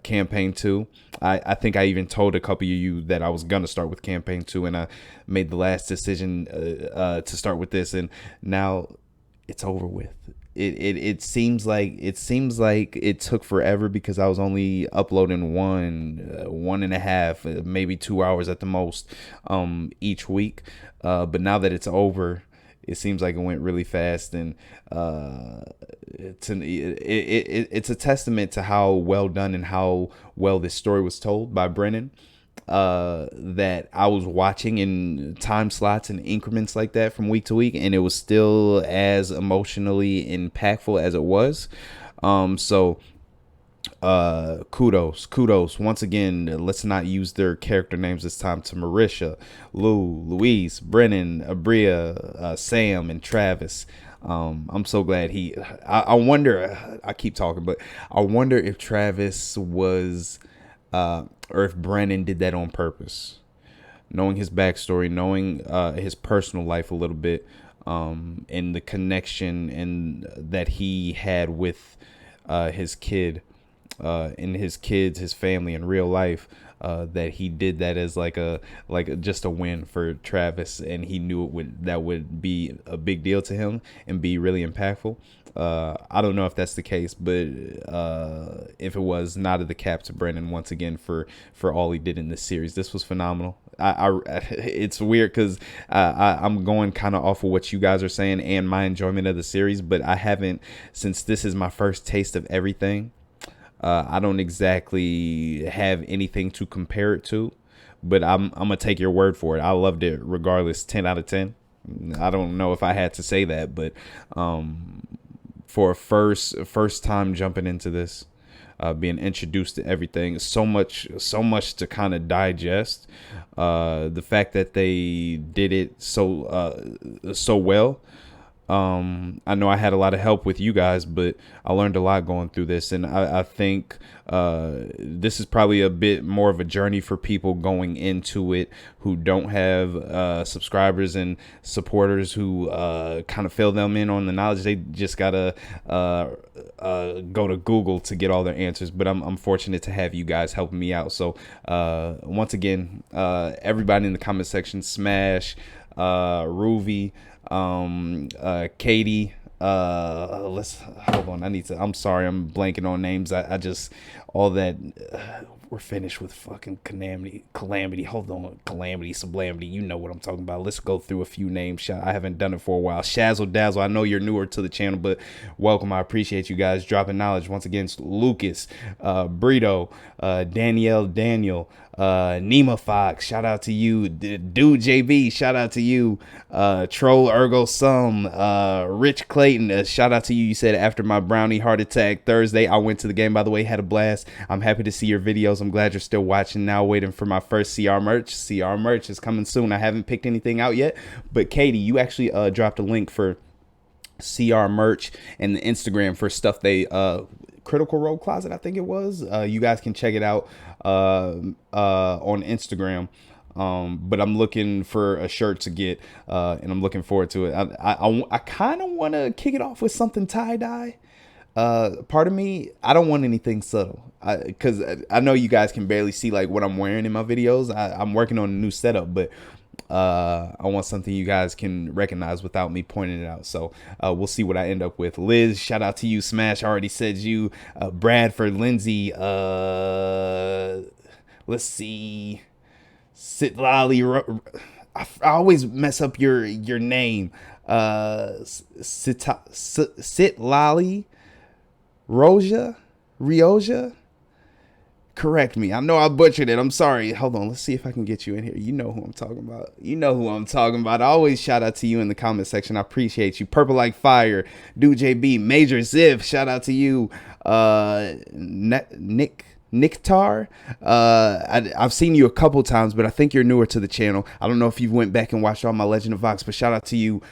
campaign 2. I think I even told a couple of you that I was gonna start with campaign 2, and I made the last decision to start with this, and now it's over with. It seems like it took forever because I was only uploading 1.5, maybe 2 hours at the most each week. But now that it's over, it seems like it went really fast, and it's a testament to how well done and how well this story was told by Brennan. That I was watching in time slots and increments like that from week to week, and it was still as emotionally impactful as it was. So kudos once again. Let's not use their character names this time. To Marisha, Louise, Brennan, Abria, Sam, and Travis. I'm so glad I wonder, I keep talking, but I wonder if Travis was or if Brennan did that on purpose, knowing his backstory, knowing his personal life a little bit, and the connection and that he had with his kid, and his family in real life, that he did that as just a win for Travis, and he knew that would be a big deal to him and be really impactful. I don't know if that's the case, but if it was, nodded the cap to Brennan once again for all he did in this series. This was phenomenal. It's weird because I'm going kind of off of what you guys are saying and my enjoyment of the series, but I haven't, since this is my first taste of everything. I don't exactly have anything to compare it to, but I'm gonna take your word for it. I loved it regardless. 10 out of 10. I don't know if I had to say that, but for a first time jumping into this, being introduced to everything, so much to kind of digest. The fact that they did it so well. I know I had a lot of help with you guys, but I learned a lot going through this, and I think this is probably a bit more of a journey for people going into it who don't have subscribers and supporters who kind of fill them in on the knowledge. They just gotta go to Google to get all their answers, but I'm fortunate to have you guys helping me out. So once again, everybody in the comment section, Smash, Ruby, Katie, let's hold on. I'm sorry, I'm blanking on names. I just, all that, we're finished with fucking Calamity. Hold on, Calamity, Sublimity. You know what I'm talking about. Let's go through a few names. I haven't done it for a while. Shazzle Dazzle. I know you're newer to the channel, but welcome. I appreciate you guys dropping knowledge. Once again, Lucas, Brito, Danielle, Daniel, Nima Fox, shout out to you. Dude JB, shout out to you. Troll Ergo Sum, Rich Clayton, shout out to you. You said after my brownie heart attack Thursday, I went to the game. By the way, had a blast. I'm happy to see your videos. I'm glad you're still watching. Now waiting for my first CR merch. CR merch is coming soon. I haven't picked anything out yet, but Katie, you actually dropped a link for CR merch and the Instagram for stuff they Critical Role Closet, I think it was. You guys can check it out on Instagram. But I'm looking for a shirt to get, and I'm looking forward to it. I kind of want to kick it off with something tie-dye. Part of me, I don't want anything subtle, because I know you guys can barely see like what I'm wearing in my videos. I'm working on a new setup, but I want something you guys can recognize without me pointing it out. So we'll see what I end up with. Liz, shout out to you. Smash already said you. Bradford, Lindsay, let's see, Sit Lolly, I always mess up your name. Sit Lolly, Rioja. Correct me. I know I butchered it. I'm sorry. Hold on. Let's see if I can get you in here. You know who I'm talking about. You know who I'm talking about. I always shout out to you in the comment section. I appreciate you. Purple Like Fire, Dude JB, Major Ziv. Shout out to you. Nick Tar. I've seen you a couple times, but I think you're newer to the channel. I don't know if you went back and watched all my Legend of Vox, but shout out to you.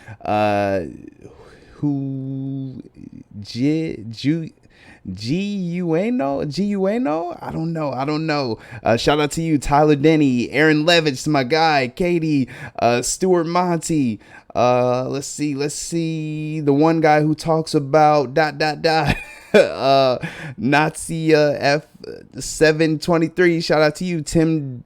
G-U-A-No? I don't know. Shout out to you, Tyler Denny, Aaron Levitch, my guy, Katie, Stuart Monty. Let's see. The one guy who talks about ... Nazi F723. Shout out to you, Tim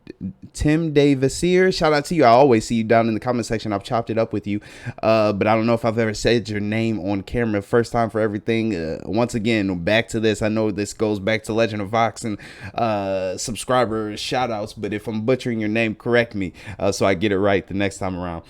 Davis here. Shout out to you. I always see you down in the comment section. I've chopped it up with you, but I don't know if I've ever said your name on camera. First time for everything. Once again, back to this. I know this goes back to Legend of Vox and subscriber shout outs, but if I'm butchering your name, correct me so I get it right the next time around.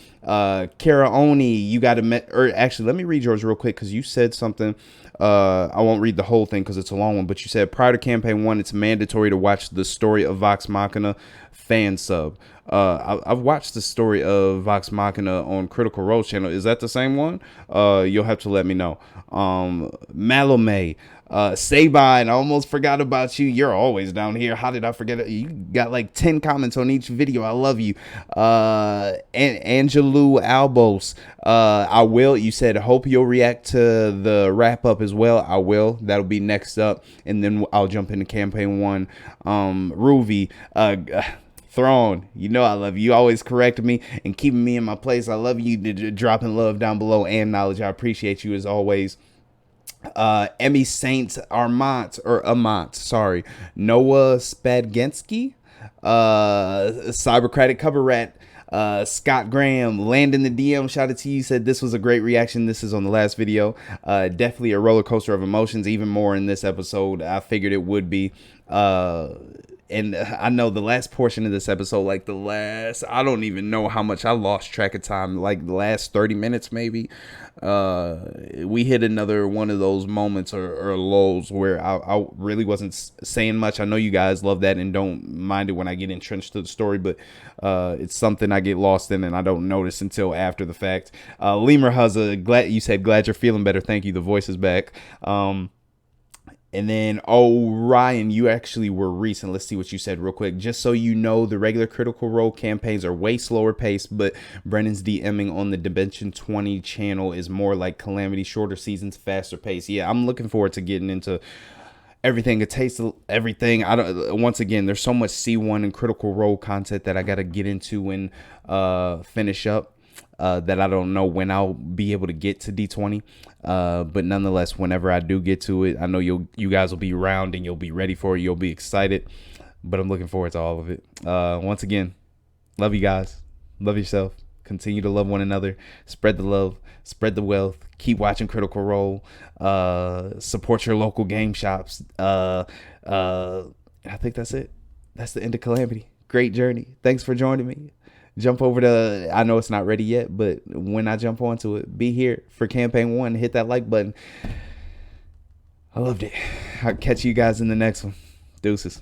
Kara Oni, you got to actually, let me read yours real quick because you said something. I won't read the whole thing because it's a long one, but you said prior to campaign 1, it's mandatory to watch the story of Vox Machina fan sub. I've watched the story of Vox Machina on Critical Role's channel. Is that the same one? You'll have to let me know. Malome, Sabine, I almost forgot about you. You're always down here. How did I forget it? You got like 10 comments on each video. I love you. Angelou Albos, I will. You said, hope you'll react to the wrap up as well. I will. That'll be next up. And then I'll jump into campaign 1. Ruby, Throne, you know I love you. You always correct me and keeping me in my place. I love you. Dropping love down below and knowledge. I appreciate you as always. Emmy Saints Amont, sorry. Noah Spadgensky, Cybercratic Cover Rat, Scott Graham, Landon the DM, shout out to you, said this was a great reaction. This is on the last video. Definitely a roller coaster of emotions, even more in this episode. I figured it would be. And I know the last portion of this episode, like I don't even know how much I lost track of time, like the last 30 minutes maybe. We hit another one of those moments or lulls where I really wasn't saying much. I know you guys love that and don't mind it when I get entrenched to the story, but it's something I get lost in and I don't notice until after the fact. Lemur Huzza, glad you're feeling better. Thank you. The voice is back. And then, Ryan, you actually were recent. Let's see what you said real quick. Just so you know, the regular Critical Role campaigns are way slower paced, but Brennan's DMing on the Dimension 20 channel is more like Calamity, shorter seasons, faster pace. Yeah, I'm looking forward to getting into everything, a taste of everything. Once again, there's so much C1 and Critical Role content that I got to get into and finish up. That I don't know when I'll be able to get to D20, but nonetheless, whenever I do get to it, I know you guys will be around and you'll be ready for it. You'll be excited, but I'm looking forward to all of it. Once again, love you guys. Love yourself. Continue to love one another. Spread the love. Spread the wealth. Keep watching Critical Role. Support your local game shops. I think that's it. That's the end of Calamity. Great journey. Thanks for joining me. Jump over to, I know it's not ready yet, but when I jump onto it, be here for campaign 1. Hit that like button. I loved it. I'll catch you guys in the next one. Deuces.